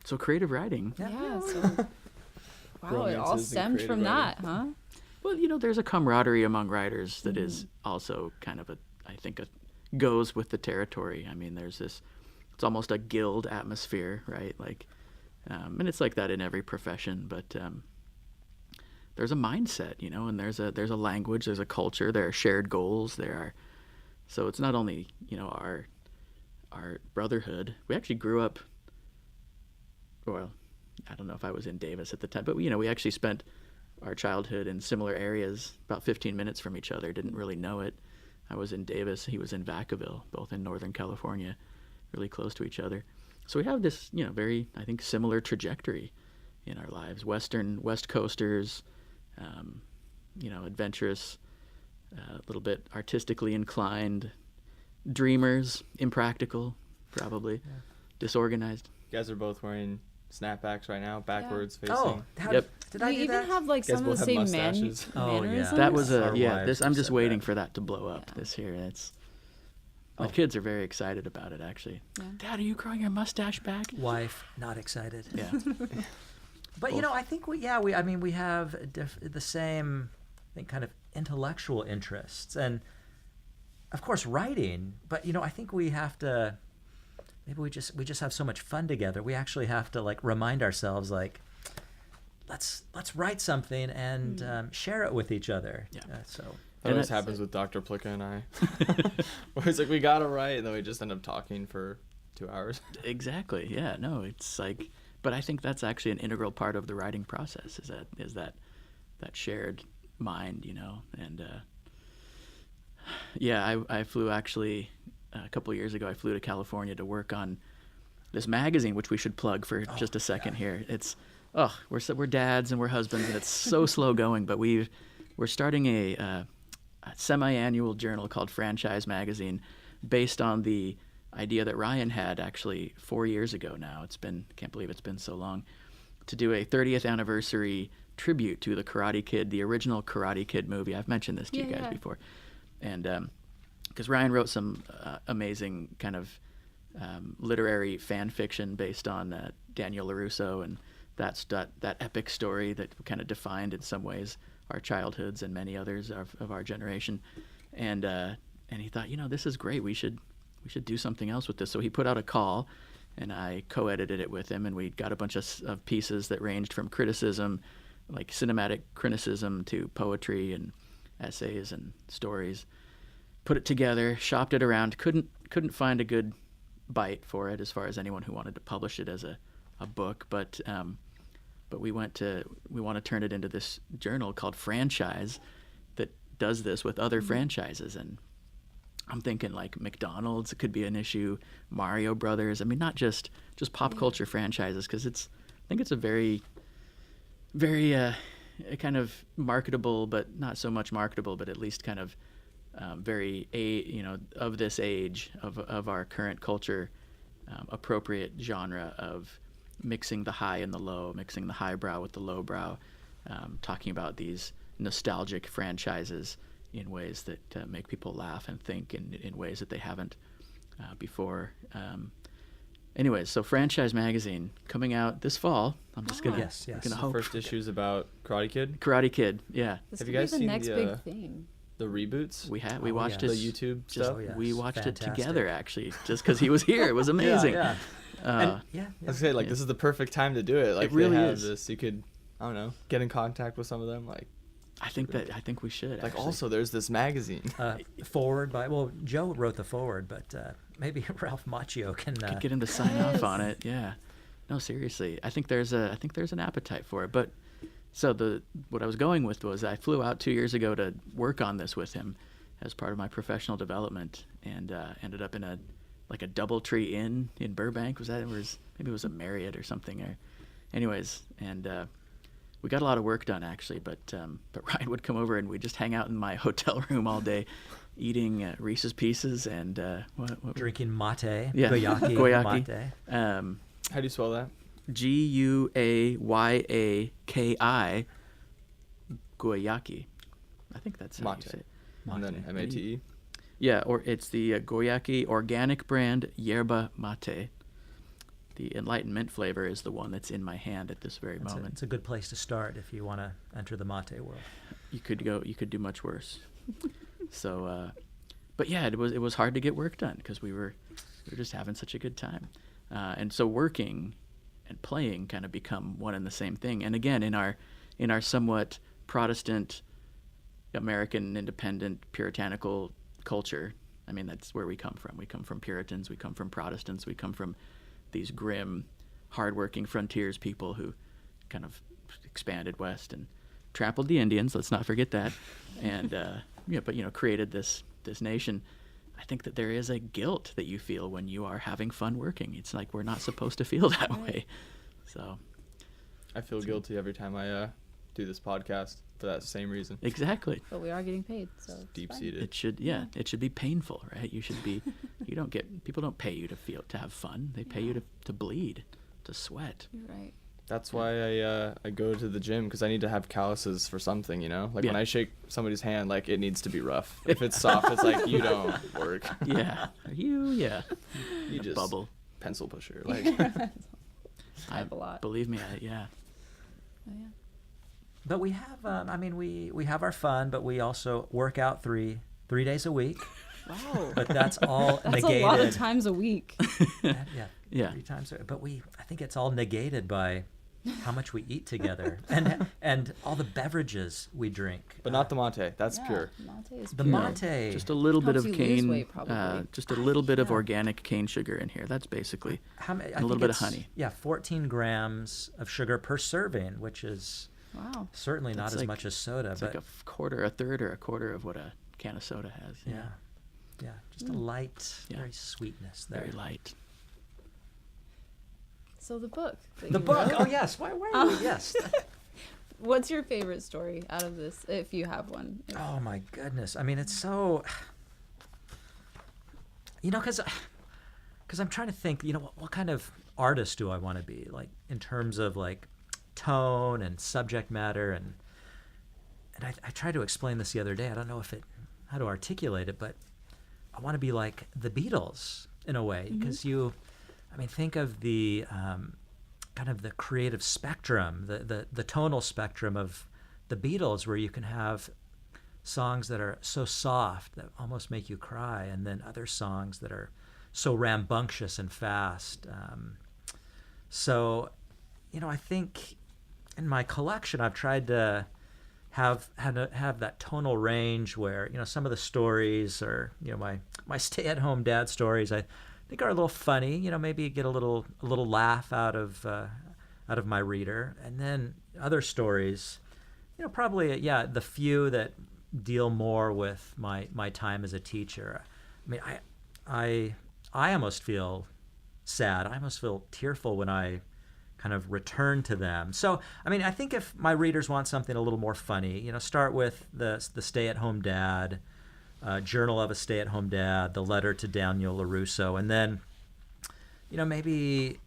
so creative writing.
Yeah. So, wow, it all
Romances and
stemmed
creative
from
writing.
that, huh?
Well, there's a camaraderie among writers that is also kind of goes with the territory. I mean, there's this. It's almost a guild atmosphere, right? Like, and it's like that in every profession. But there's a mindset, and there's a language, there's a culture, there are shared goals, so it's not only our brotherhood. We actually grew up. Well, I don't know if I was in Davis at the time, but we actually spent our childhood in similar areas, about 15 minutes from each other. Didn't really know it. I was in Davis. He was in Vacaville, both in Northern California. Really close to each other. So we have this, very, I think, similar trajectory in our lives. West Coasters, adventurous, a little bit artistically inclined, dreamers, impractical, probably, disorganized.
You guys are both wearing snapbacks right now, backwards facing.
Oh,
Yep.
Did I
We
do
even
that?
have like
You guys
some of the
both have
same
mustaches.
Oh, yeah.
mannerisms.
That was
Our wives
this. I'm
have
just
said
waiting
that.
for that to blow up
Yeah.
this year. My
Oh.
kids are very excited about it, actually.
Yeah.
Dad, are you growing your mustache back?
Wife, not excited.
Yeah.
But
Both.
I think we have the same, I think, kind of intellectual interests, and of course writing. But I think we have to. Maybe we just have so much fun together. We actually have to like remind ourselves like, let's write something and share it with each other.
Yeah.
So.
That always happens with Dr. Plicka and I. Where it's like, we gotta write, and then we just end up talking for 2 hours.
Exactly. Yeah. No, it's like, but I think that's actually an integral part of the writing process. Is that shared mind, and I flew actually a couple of years ago. I flew to California to work on this magazine, which we should plug for just a second here. It's we're dads and we're husbands, and it's so slow going, but we're starting a semi-annual journal called Franchise Magazine, based on the idea that Ryan had actually 4 years ago now. Can't believe it's been so long, to do a 30th anniversary tribute to the Karate Kid, the original Karate Kid movie. I've mentioned this to you guys before. And because Ryan wrote some amazing kind of literary fan fiction based on Daniel LaRusso, and that epic story that kind of defined in some ways our childhoods and many others of our generation. And he thought, this is great. We should do something else with this. So he put out a call, and I co-edited it with him, and we got a bunch of pieces that ranged from criticism, like cinematic criticism, to poetry and essays and stories. Put it together, shopped it around, couldn't find a good bite for it as far as anyone who wanted to publish it as a book, but we want to turn it into this journal called Franchise that does this with other franchises. And I'm thinking like McDonald's, it could be an issue, Mario Brothers. I mean, not just pop culture franchises, because I think it's a very, very kind of marketable, but not so much marketable, but at least kind of very of this age of our current culture, appropriate genre of mixing the high and the low, mixing the highbrow with the lowbrow, talking about these nostalgic franchises in ways that make people laugh and think in ways that they haven't before. Anyways, so Franchise Magazine coming out this fall. I'm just gonna
Yes.
gonna
The
hope.
first issue's about Karate Kid.
Karate Kid, yeah.
This
Have
could
you guys
be the
seen
next
the,
big thing.
The reboots?
We
Oh,
watched
yes.
it.
The YouTube
Just,
stuff?
yes.
We watched
Fantastic.
it together, actually, just because he was here. It was amazing.
Yeah.
Uh,
Yeah.
I was saying, like, this is the perfect time to do it. Like,
really
they have
is.
this. You could, I don't know, get in contact with some of them. Like
I think we should.
Like,
actually.
also, there's this magazine.
Forward by Joe wrote the forward, but maybe Ralph Macchio can
Could get him to sign
Yes.
off on it. Yeah. No, seriously. I think there's an appetite for it. But so what I was going with was I flew out 2 years ago to work on this with him as part of my professional development, and ended up in a DoubleTree Inn in Burbank. Maybe it was a Marriott or something. Anyways, and we got a lot of work done, actually. But Ryan would come over and we'd just hang out in my hotel room all day, eating Reese's Pieces and what
drinking mate.
Yeah,
Goyaki mate.
How do you spell that?
Guayaki. Goyaki. I think that's how you
Mate.
say it.
And then MATE.
Yeah, or it's the Goyaki organic brand Yerba Mate. The Enlightenment flavor is the one that's in my hand at this very moment.
It's a good place to start if you want to enter the mate world.
You could do much worse. So, but yeah, it was hard to get work done because we were just having such a good time, and so working and playing kind of become one and the same thing. And again, in our somewhat Protestant, American, independent, puritanical culture, I mean, that's where we come from. We come from Puritans. We come from Protestants. We come from these grim, hardworking frontiers people who kind of expanded west and trampled the Indians. Let's not forget that. And but created this nation. I think that there is a guilt that you feel when you are having fun working. It's like we're not supposed to feel that way. So
I feel guilty every time I do this podcast for that same reason.
Exactly.
But we are getting paid, so it's
Deep
fine.
seated.
It should, it should be painful, right? You should be, people don't pay you to have fun. They pay you to bleed, to sweat.
You're right.
That's why I go to the gym, because I need to have calluses for something, you know? Like when I shake somebody's hand, like it needs to be rough. If it's soft, it's like you don't work.
Yeah. You
just
bubble.
Pencil pusher. Like
I have a lot.
Believe me,
Oh, yeah.
But we have, we have our fun, but we also work out three days a week.
Wow.
But that's all
That's
negated.
a lot of times a week.
Yeah. 3 times. But I think it's all negated by how much we eat together and all the beverages we drink.
But not the mate. That's pure.
Mate is
The
pure.
mate.
Just a little bit
Helps
of
you lose
cane,
weight, probably.
just a little bit of organic cane sugar in here. That's basically
and
a little bit of honey.
Yeah, 14 grams of sugar per serving, which is
Wow.
certainly not
That's
as
like-
much as soda.
It's
But
like a third or a quarter of what a can of soda has.
yeah, just a light, very sweetness there.
Very light.
So the book. that
The
you
book.
wrote,
Oh yes. Why are we? Yes.
What's your favorite story out of this, if you have one?
Oh my goodness. I mean, it's so, because I'm trying to think, what kind of artist do I want to be, like, in terms of, like, tone and subject matter, and I tried to explain this the other day. I don't know how to articulate it, but I want to be like the Beatles in a way, because think of the kind of the creative spectrum, the tonal spectrum of the Beatles, where you can have songs that are so soft that almost make you cry, and then other songs that are so rambunctious and fast. So, I think in my collection I've tried to have that tonal range where, some of the stories are, my stay-at-home dad stories, I think are a little funny, maybe get a little laugh out of my reader, and then other stories, probably the few that deal more with my time as a teacher. I almost feel sad. I almost feel tearful when I kind of return to them. So, I think if my readers want something a little more funny, start with the Stay-at-Home Dad, Journal of a Stay-at-Home Dad, the Letter to Daniel LaRusso, and then, maybe,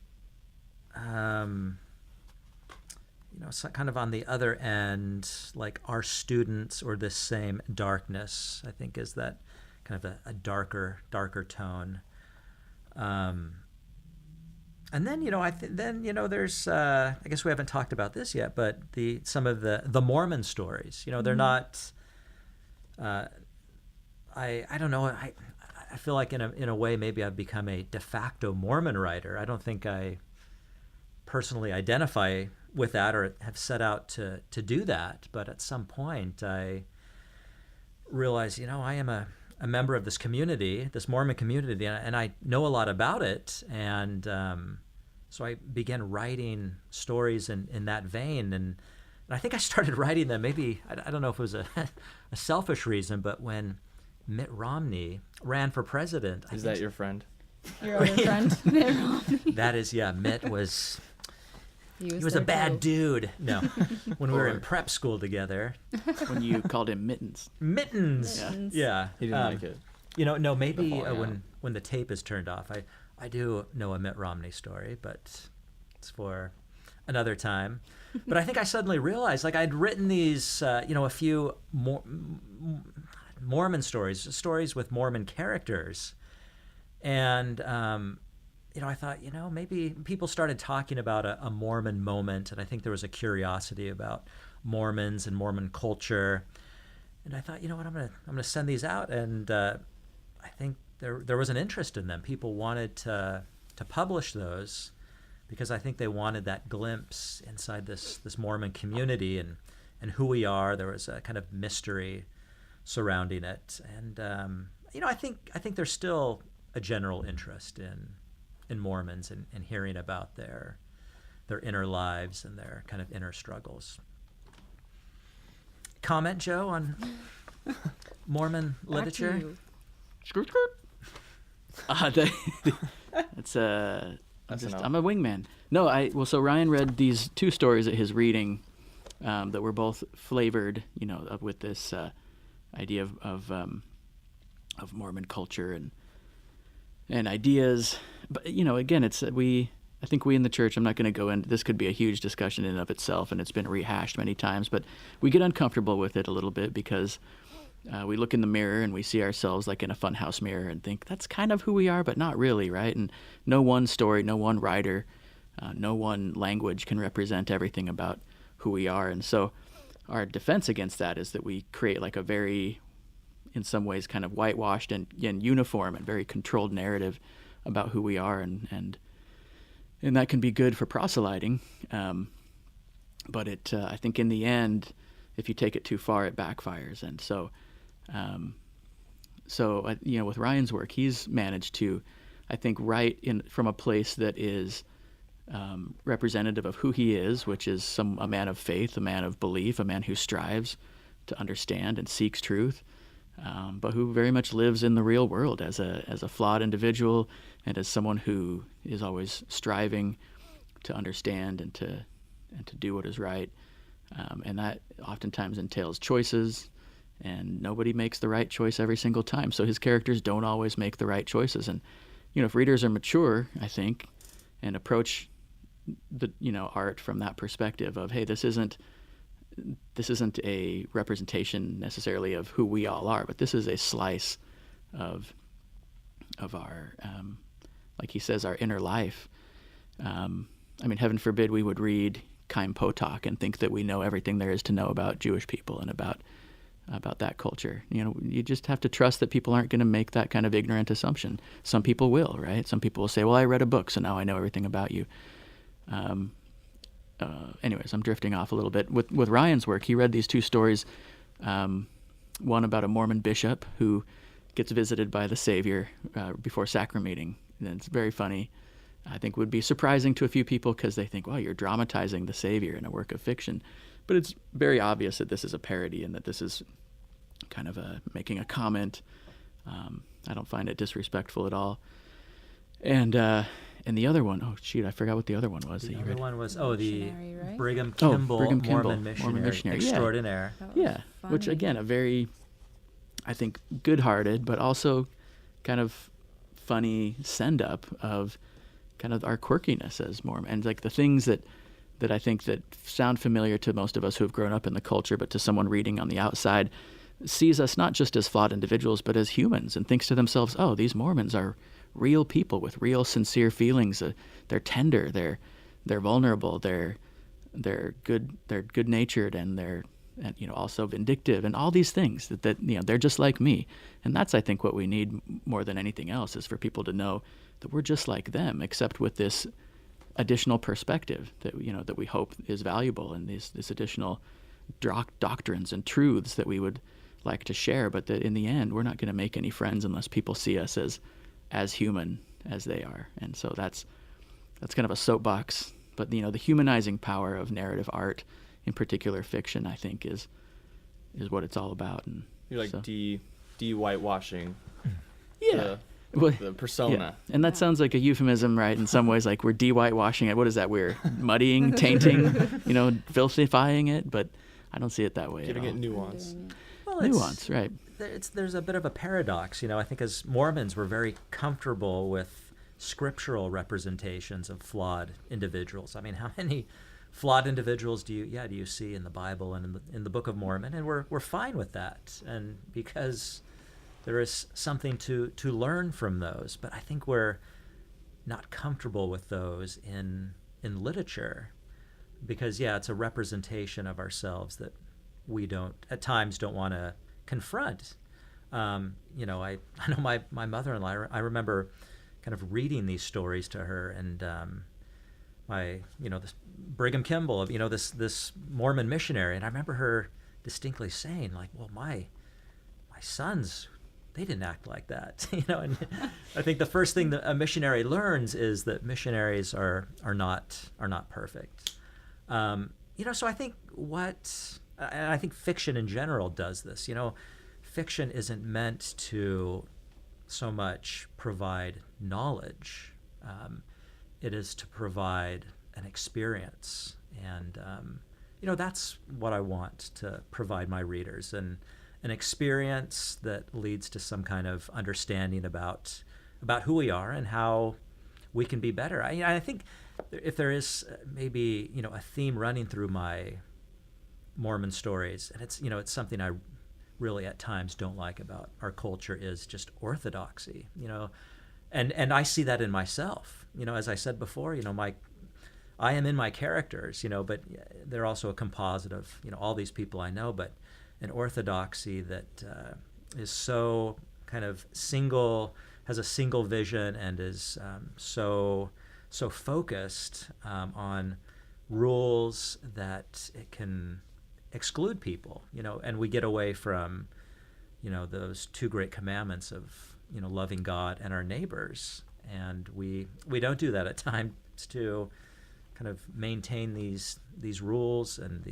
so kind of on the other end, like Our Students or This Same Darkness, I think is that kind of a darker tone. And then, there's, I guess we haven't talked about this yet, but some of the Mormon stories, they're not, I don't know, I feel like in a way maybe I've become a de facto Mormon writer. I don't think I personally identify with that or have set out to do that, but at some point I realized, I am a member of this community, this Mormon community, and I know a lot about it, and so I began writing stories in that vein, and I think I started writing them, maybe, I don't know if it was a selfish reason, but when Mitt Romney ran for president.
Is that your friend?
Your other friend, Mitt Romney.
That is, Mitt was... He was a
there
bad
too.
dude. No, when we were in prep school together.
When you called him Mittens.
Mittens.
Mittens.
Yeah.
He didn't like it.
No, maybe
The falling
when the tape is turned off, I do know a Mitt Romney story, but it's for another time. But I think I suddenly realized, like, I'd written these, a few Mormon stories with Mormon characters, and I thought, maybe people started talking about a Mormon moment, and I think there was a curiosity about Mormons and Mormon culture, and I thought, I'm gonna send these out, and I think there was an interest in them. People wanted to publish those because I think they wanted that glimpse inside this Mormon community and who we are. There was a kind of mystery surrounding it, and I think there's still a general interest in Mormons and hearing about their inner lives and their kind of inner struggles. Comment, Joe, on Mormon literature?
Back to you.
Skirt. That's
That's enough.
I'm a wingman. No, so Ryan read these two stories at his reading that were both flavored, with this idea of Mormon culture and ideas. But again, I think we in the church, I'm not going to go into this, could be a huge discussion in and of itself, and it's been rehashed many times, but we get uncomfortable with it a little bit because we look in the mirror and we see ourselves like in a funhouse mirror and think that's kind of who we are, but not really, right? And no one story, no one writer, no one language can represent everything about who we are. And so our defense against that is that we create like a very, in some ways, kind of whitewashed and uniform and very controlled narrative about who we are, and that can be good for proselyting, but I think in the end, if you take it too far, it backfires. And so, with Ryan's work, he's managed to, I think, write from a place that is representative of who he is, which is a man of faith, a man of belief, a man who strives to understand and seeks truth, but who very much lives in the real world as a flawed individual and as someone who is always striving to understand and to do what is right. And that oftentimes entails choices, and nobody makes the right choice every single time. So his characters don't always make the right choices. And, if readers are mature, I think, and approach the, art from that perspective of, hey, this isn't a representation necessarily of who we all are, but this is a slice of our, like he says, our inner life. Heaven forbid we would read Chaim Potok and think that we know everything there is to know about Jewish people and about that culture. You just have to trust that people aren't going to make that kind of ignorant assumption. Some people will, right? Some people will say, well, I read a book, so now I know everything about you. Anyways, I'm drifting off a little bit. With Ryan's work, he read these two stories, one about a Mormon bishop who gets visited by the Savior before sacrament meeting. And it's very funny. I think would be surprising to a few people because they think, wow, you're dramatizing the Savior in a work of fiction. But it's very obvious that this is a parody and that this is kind of making a comment. I don't find it disrespectful at all. And the other one, I forgot what the other one was.
The other one was, the
Missionary, right?
Brigham Kimball,
Brigham Kimball,
Mormon missionary extraordinaire.
Yeah, which again, a very, I think, good-hearted, but also kind of funny send-up of kind of our quirkiness as Mormon, and like the things that I think that sound familiar to most of us who have grown up in the culture, but to someone reading on the outside, sees us not just as flawed individuals, but as humans, and thinks to themselves, oh, these Mormons are real people with real sincere feelings. They're tender, they're vulnerable, they're good-natured, and they're also vindictive, and all these things that they're just like me. And that's, I think, what we need more than anything else, is for people to know that we're just like them, except with this additional perspective that we hope is valuable, and this additional doctrines and truths that we would like to share, but that in the end we're not going to make any friends unless people see us as human as they are. And so that's kind of a soapbox, but the humanizing power of narrative art, in particular fiction, I think is what it's all about. And
you're like de-whitewashing the persona.
Yeah. And that sounds like a euphemism, right? In some ways, like we're de-whitewashing it. What is that? We're muddying, tainting, filthifying it, but I don't see it that way.
Giving
at all.
It nuance.
Well,
nuance, right.
There's a bit of a paradox. I think as Mormons, we're very comfortable with scriptural representations of flawed individuals. I mean, how many flawed individuals do you see in the Bible and in the Book of Mormon? And we're fine with that, and because there is something to learn from those. But I think we're not comfortable with those in literature, because it's a representation of ourselves that we at times don't want to confront. I know my mother-in-law, I remember kind of reading these stories to her, and this Brigham Kimball, this Mormon missionary, and I remember her distinctly saying, like, well, my sons, they didn't act like that. And I think the first thing that a missionary learns is that missionaries are not perfect. So I think I think fiction in general does this. Fiction isn't meant to so much provide knowledge. It is to provide an experience, and that's what I want to provide my readers, and an experience that leads to some kind of understanding about who we are and how we can be better. I think if there is maybe a theme running through my Mormon stories, and it's something I really at times don't like about our culture, is just orthodoxy. And I see that in myself. As I said before, I am in my characters, but they're also a composite of all these people I know, but an orthodoxy that is so kind of has a single vision, and is so focused on rules that it can exclude people, and we get away from, those two great commandments of, loving God and our neighbors, and we don't do that at times to kind of maintain these rules and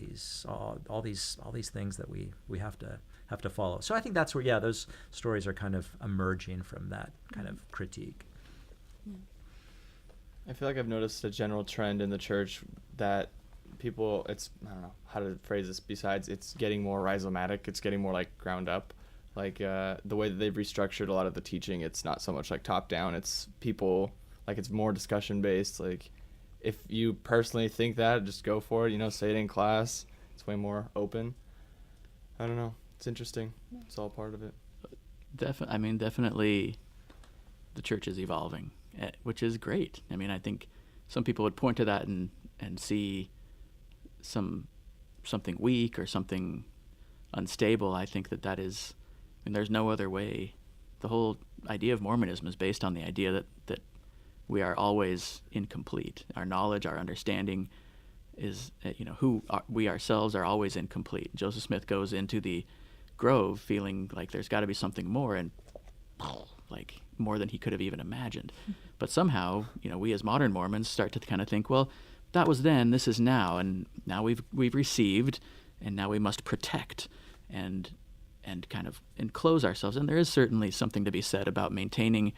all these things that we have to follow. So I think that's where those stories are kind of emerging from that kind of critique.
I feel like I've noticed a general trend in the church that people, I don't know how to phrase this, besides it's getting more rhizomatic, it's getting more like ground up. Like the way that they've restructured a lot of the teaching, it's not so much like top down, it's people, like it's more discussion based. Like if you personally think that, just go for it, say it in class. It's way more open. I don't know. It's interesting. It's all part of it.
Definitely the church is evolving, which is great. I think some people would point to that and see something weak or something unstable. I think that is, there's no other way. The whole idea of Mormonism is based on the idea that we are always incomplete. Our knowledge, our understanding is, we ourselves are always incomplete. Joseph Smith goes into the grove feeling like there's got to be something more, and like more than he could have even imagined. But somehow, we as modern Mormons start to kind of think, well, that was then, this is now, and now we've received, and now we must protect and kind of enclose ourselves. And there is certainly something to be said about maintaining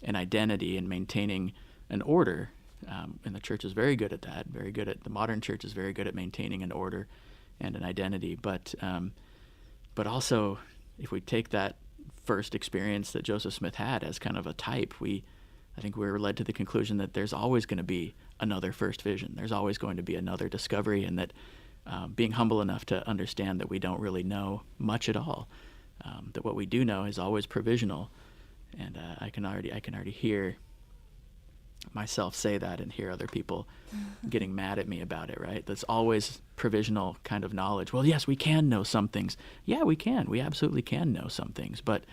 an identity and maintaining an order, and the church is very good at that. The modern church is very good at maintaining an order and an identity. But also, if we take that first experience that Joseph Smith had as kind of a type, I think we're led to the conclusion that there's always going to be another first vision. There's always going to be another discovery, and that being humble enough to understand that we don't really know much at all, that what we do know is always provisional. And I can already hear myself say that and hear other people getting mad at me about it, right? That's always provisional kind of knowledge. Well, yes, we can know some things. Yeah, we can. We absolutely can know some things. But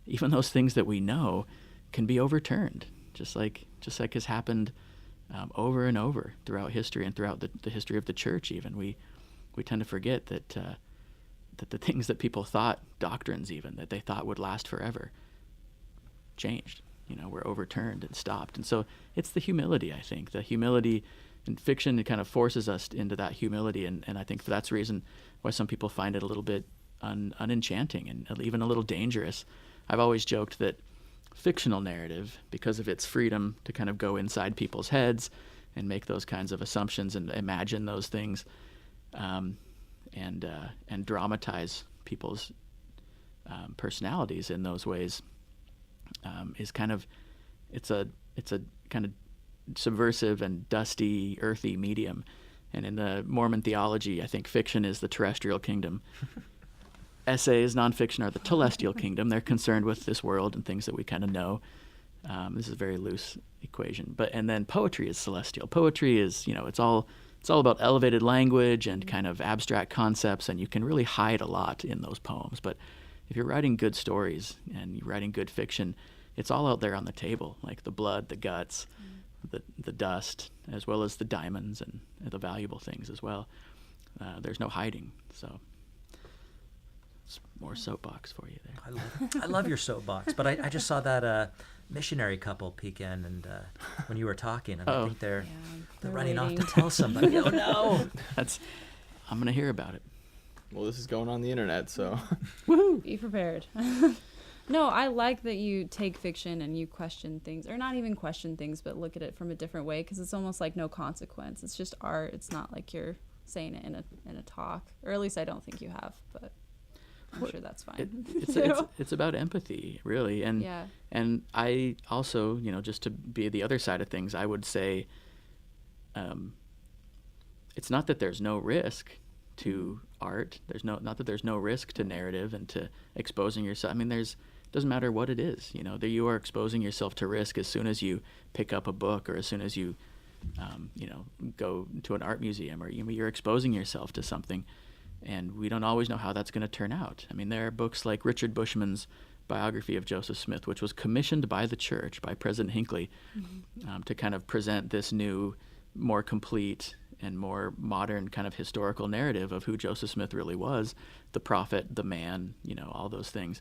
even those things that we know can be overturned, just like has happened over and over throughout history and throughout the history of the church even. We tend to forget that the things that people thought, doctrines even, that they thought would last forever, changed, were overturned and stopped. And so it's the humility, I think. The humility in fiction, it kind of forces us into that humility, and I think that's the reason why some people find it a little bit unenchanting and even a little dangerous. I've always joked that fictional narrative, because of its freedom to kind of go inside people's heads and make those kinds of assumptions and imagine those things, and dramatize people's personalities in those ways, is kind of it's a kind of subversive and dusty, earthy medium. And in the Mormon theology, I think fiction is the terrestrial kingdom. Essays, nonfiction, are the telestial kingdom. They're concerned with this world and things that we kind of know. This is a very loose equation. And then poetry is celestial. Poetry is, it's all about elevated language and kind of abstract concepts, and you can really hide a lot in those poems. But if you're writing good stories and you're writing good fiction, it's all out there on the table, like the blood, the guts, the dust, as well as the diamonds and the valuable things as well. There's no hiding. So it's more soapbox for you there.
I love your soapbox, but I just saw that missionary couple peek in, and when you were talking, and I think they're running off to tell somebody. Oh no!
I'm gonna hear about it.
Well, this is going on the internet, so
woohoo! Be prepared. No, I like that you take fiction and you question things, or not even question things, but look at it from a different way, because it's almost like no consequence. It's just art. It's not like you're saying it in a talk, or at least I don't think you have, but I'm sure that's fine.
It's about empathy, really, and I also, just to be the other side of things, I would say, it's not that there's no risk to art. Not that there's no risk to narrative and to exposing yourself. I mean, doesn't matter what it is, that you are exposing yourself to risk as soon as you pick up a book, or as soon as you, go to an art museum, or you're exposing yourself to something. And we don't always know how that's going to turn out. I mean, there are books like Richard Bushman's biography of Joseph Smith, which was commissioned by the church, by President Hinckley, to kind of present this new, more complete and more modern kind of historical narrative of who Joseph Smith really was, the prophet, the man, all those things,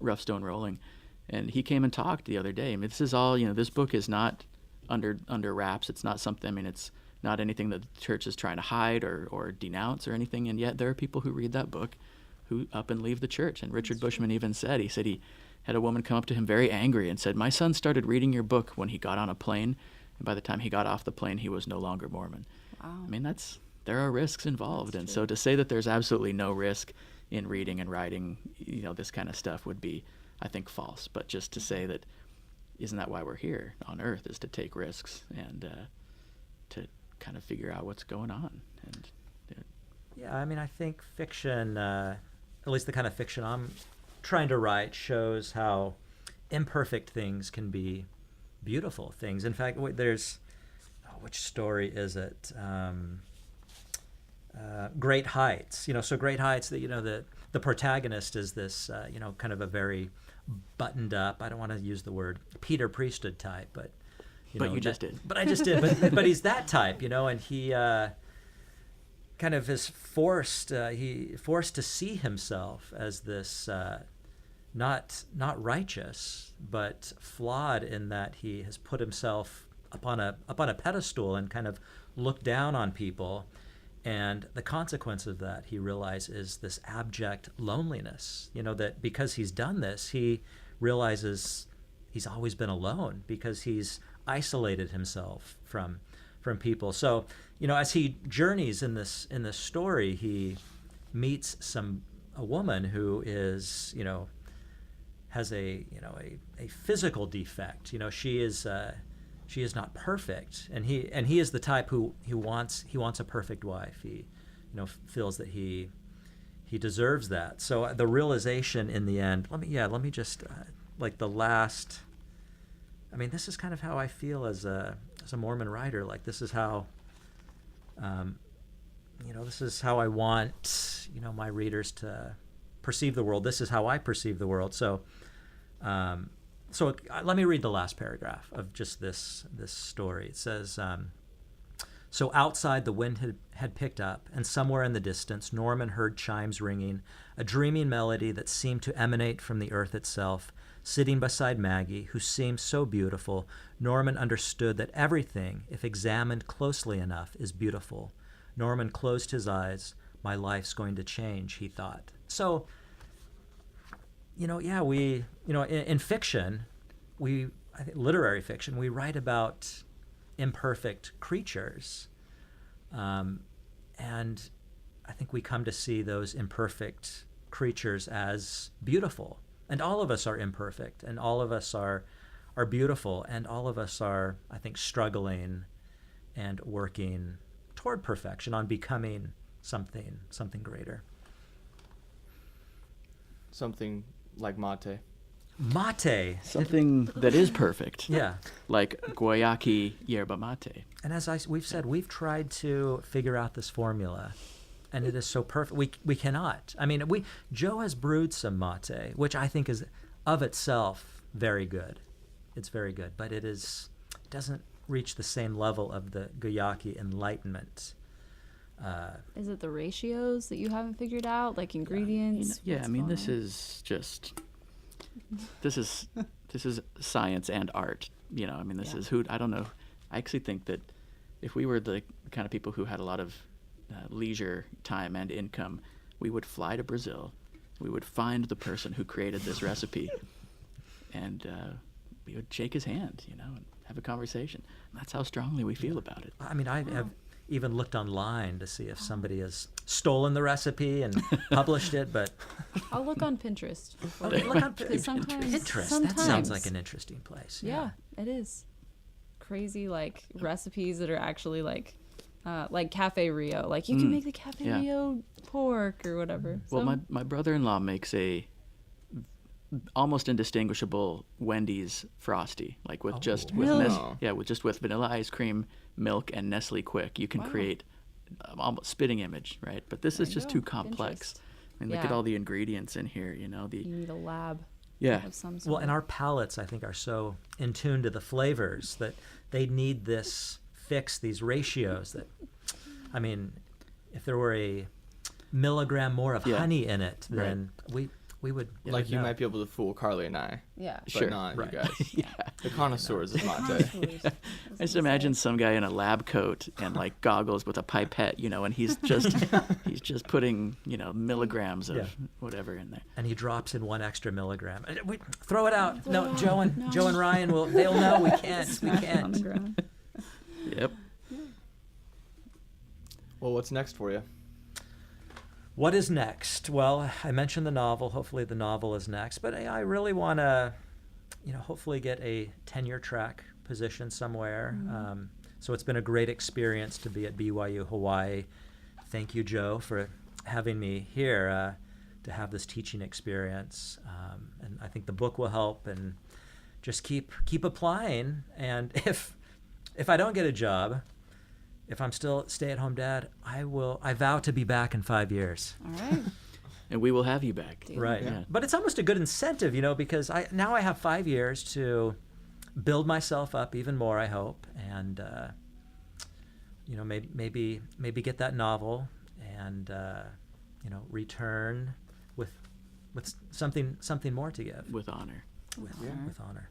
rough stone rolling. And he came and talked the other day. I mean, this is all, this book is not under wraps. It's not something, I mean, it's not anything that the church is trying to hide or denounce or anything, and yet there are people who read that book who up and leave the church. And Richard Bushman even said he had a woman come up to him very angry and said, "My son started reading your book when he got on a plane, and by the time he got off the plane, he was no longer Mormon."
Wow.
I mean, there are risks involved, and so to say that there's absolutely no risk in reading and writing, this kind of stuff would be, I think, false. But just to say that, isn't that why we're here on Earth, is to take risks and to kind of figure out what's going on. And
yeah, I mean, I think fiction, at least the kind of fiction I'm trying to write, shows how imperfect things can be beautiful things. In fact, there's, which story is it? Great Heights. So Great Heights, the protagonist is this, kind of a very buttoned up, I don't want to use the word Peter Priesthood type, but
you just did.
But I just did. But he's that type, and he kind of is forced to see himself as this not righteous, but flawed in that he has put himself upon a pedestal and kind of looked down on people. And the consequence of that, he realizes, is this abject loneliness. That because he's done this, he realizes he's always been alone because he's isolated himself from people. So, as he journeys in this story, he meets a woman who is, has a physical defect. She is not perfect, and he is the type who wants a perfect wife. He, feels that he deserves that. So the realization in the end. Let me just like the last. I mean, this is kind of how I feel as a Mormon writer. Like, this is how, this is how I want, my readers to perceive the world. This is how I perceive the world. So, let me read the last paragraph of just this story. It says, so outside the wind had picked up, and somewhere in the distance, Norman heard chimes ringing, a dreaming melody that seemed to emanate from the earth itself. Sitting beside Maggie, who seemed so beautiful, Norman understood that everything, if examined closely enough, is beautiful. Norman closed his eyes. My life's going to change, he thought. So, in fiction, I think literary fiction, we write about imperfect creatures. And I think we come to see those imperfect creatures as beautiful. And all of us are imperfect, and all of us are beautiful, and all of us are, I think, struggling and working toward perfection, on becoming something greater. Something
like mate.
Mate.
Something that is perfect.
Yeah.
Like guayaki yerba mate.
And as we've said, we've tried to figure out this formula, and it is so perfect. We cannot. I mean, Joe has brewed some mate, which I think is of itself very good. It's very good, but it doesn't reach the same level of the guayaki enlightenment.
Is it the ratios that you haven't figured out, like ingredients?
I mean, this is science and art. I mean, this is I don't know. I actually think that if we were the kind of people who had a lot of leisure time and income, we would fly to Brazil. We would find the person who created this recipe, and we would shake his hand, and have a conversation. And that's how strongly we feel about it.
I mean, I have even looked online to see if somebody has stolen the recipe and published it, but
I'll look on Pinterest.
look on
Because sometimes,
Pinterest. That sounds like an interesting place.
Yeah, it is. Crazy like recipes that are actually like Cafe Rio. Like you can make the Cafe Rio pork or whatever.
Well, my brother-in-law makes a almost indistinguishable Wendy's Frosty, like with with vanilla ice cream, milk, and Nestle Quick. You can create almost spitting image, right? But this is just too complex.
Pinterest.
I mean, look at all the ingredients in here. You know,
you need a lab.
Yeah.
Of some sort.
Well, and our palates, I think, are so in tune to the flavors that they need this fix, these ratios that, I mean, if there were a milligram more of honey in it, then we would
Like you
know.
might be able to fool Carly and I,
Yeah.
but
Sure.
not
Right.
you guys. The connoisseurs of mate.
I just imagine some guy in a lab coat and like goggles with a pipette, you know, and he's just putting, you know, milligrams of whatever in there.
And he drops in 1 extra milligram. We throw it out. No, Joe and Ryan they'll know we can't. We
On the
can't.
ground.
Yep.
Well, what's next for you?
What is next? Well, I mentioned the novel. Hopefully the novel is next. But I really want to, hopefully get a tenure track position somewhere. So it's been a great experience to be at BYU Hawaii. Thank you, Joe, for having me here to have this teaching experience. And I think the book will help, and just keep applying. And if I don't get a job, if I'm still stay-at-home dad, I vow to be back in 5 years.
All right.
And we will have you back.
Right.
Yeah.
But it's almost a good incentive, because I have 5 years to build myself up even more, I hope, and maybe get that novel and return with something more to give.
With honor.
With honor.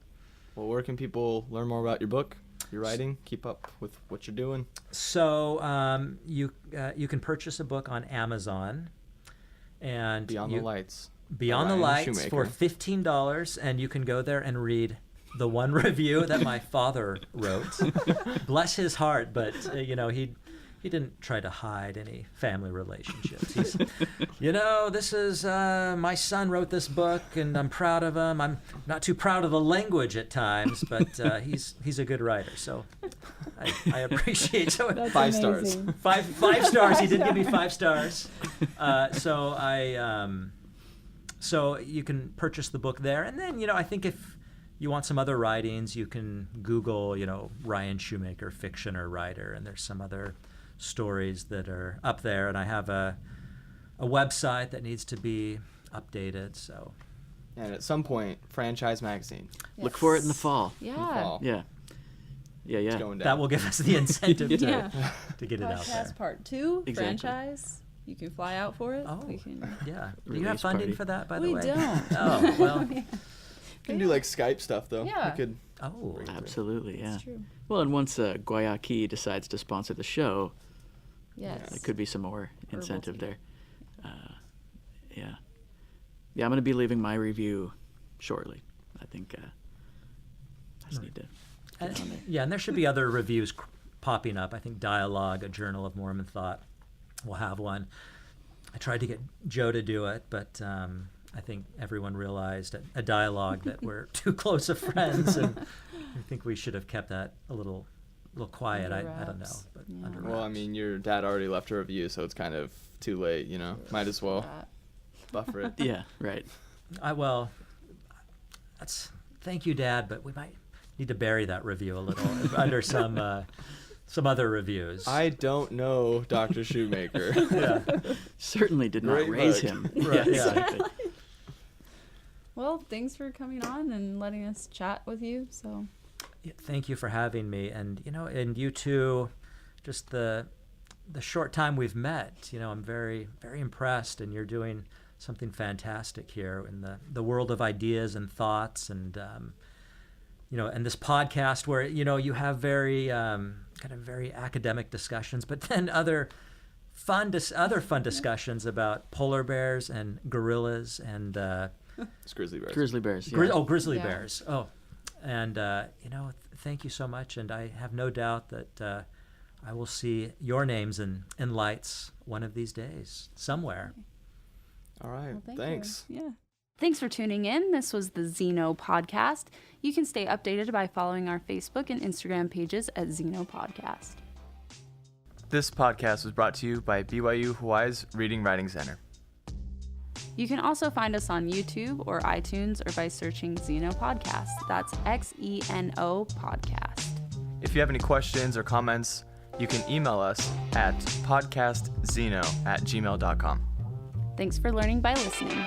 Well, where can people learn more about your book, your writing, keep up with what you're doing?
So you can purchase a book on Amazon, and
Beyond the Lights.
Beyond the
Ryan
Lights
Shoemaker.
for $15, and you can go there and read the one review that my father wrote. Bless his heart, but he didn't try to hide any family relationships. He's, this is my son wrote this book, and I'm proud of him. I'm not too proud of the language at times, but he's a good writer. So I appreciate. So
That's
5
amazing.
stars.
Five stars. He did give me 5 stars. So you can purchase the book there, and then I think if you want some other writings, you can Google Ryan Shoemaker, fiction or writer, and there's some other stories that are up there. And I have a website that needs to be updated. So
And at some point, Franchise Magazine.
Look for it in the fall.
In the
Yeah.
fall.
Yeah. Yeah,
It's
yeah.
going down.
that will give us the incentive to get it out there.
Podcast part 2,
Exactly.
franchise. You can fly out for it.
Oh,
We can.
yeah. Do you
Release
have funding
party.
for that, by the
We
way?
don't.
Oh, well.
You can do like Skype stuff though.
Yeah.
We could.
Oh,
Absolutely, yeah.
That's true.
Well, and once Guayaki decides to sponsor the show,
Yes.
there could be some more
Herbal
incentive
tea.
there. Yeah. Yeah, I'm going to be leaving my review shortly. I think I just need to get on there.
Yeah, and there should be other reviews popping up. I think Dialogue, a Journal of Mormon Thought, will have one. I tried to get Joe to do it, but I think everyone realized at Dialogue that we're too close of friends, and I think we should have kept that a little quiet.
Under
I don't know,
wraps.
but
Yeah.
under
Well, I
wraps.
mean, your dad already left a review, so it's kind of too late. Might as well
That.
buffer it.
Yeah, right.
Thank you, Dad, but we might need to bury that review a little under some other reviews.
I don't know Dr. Shoemaker.
Yeah.
Certainly did not
Great
raise
book.
him.
Right, yeah.
Exactly.
Well, thanks for coming on and letting us chat with you. So.
Yeah, thank you for having me, and and you too. Just the short time we've met, I'm very, very impressed, and you're doing something fantastic here in the world of ideas and thoughts, and and this podcast where you have very kind of very academic discussions, but then other fun discussions about polar bears and gorillas and
It's grizzly bears.
Grizzly bears. Yeah.
grizzly
Yeah.
bears. Oh, and thank you so much, and I have no doubt that I will see your names in lights one of these days, somewhere.
All right.
Well, thank
Thanks.
you. Yeah. Thanks for tuning in. This was the Xeno Podcast. You can stay updated by following our Facebook and Instagram pages at Xeno Podcast.
This podcast was brought to you by BYU Hawaii's Reading Writing Center.
You can also find us on YouTube or iTunes or by searching Xeno Podcast. That's Xeno Podcast.
If you have any questions or comments, you can email us at podcastzeno@gmail.com.
Thanks for learning by listening.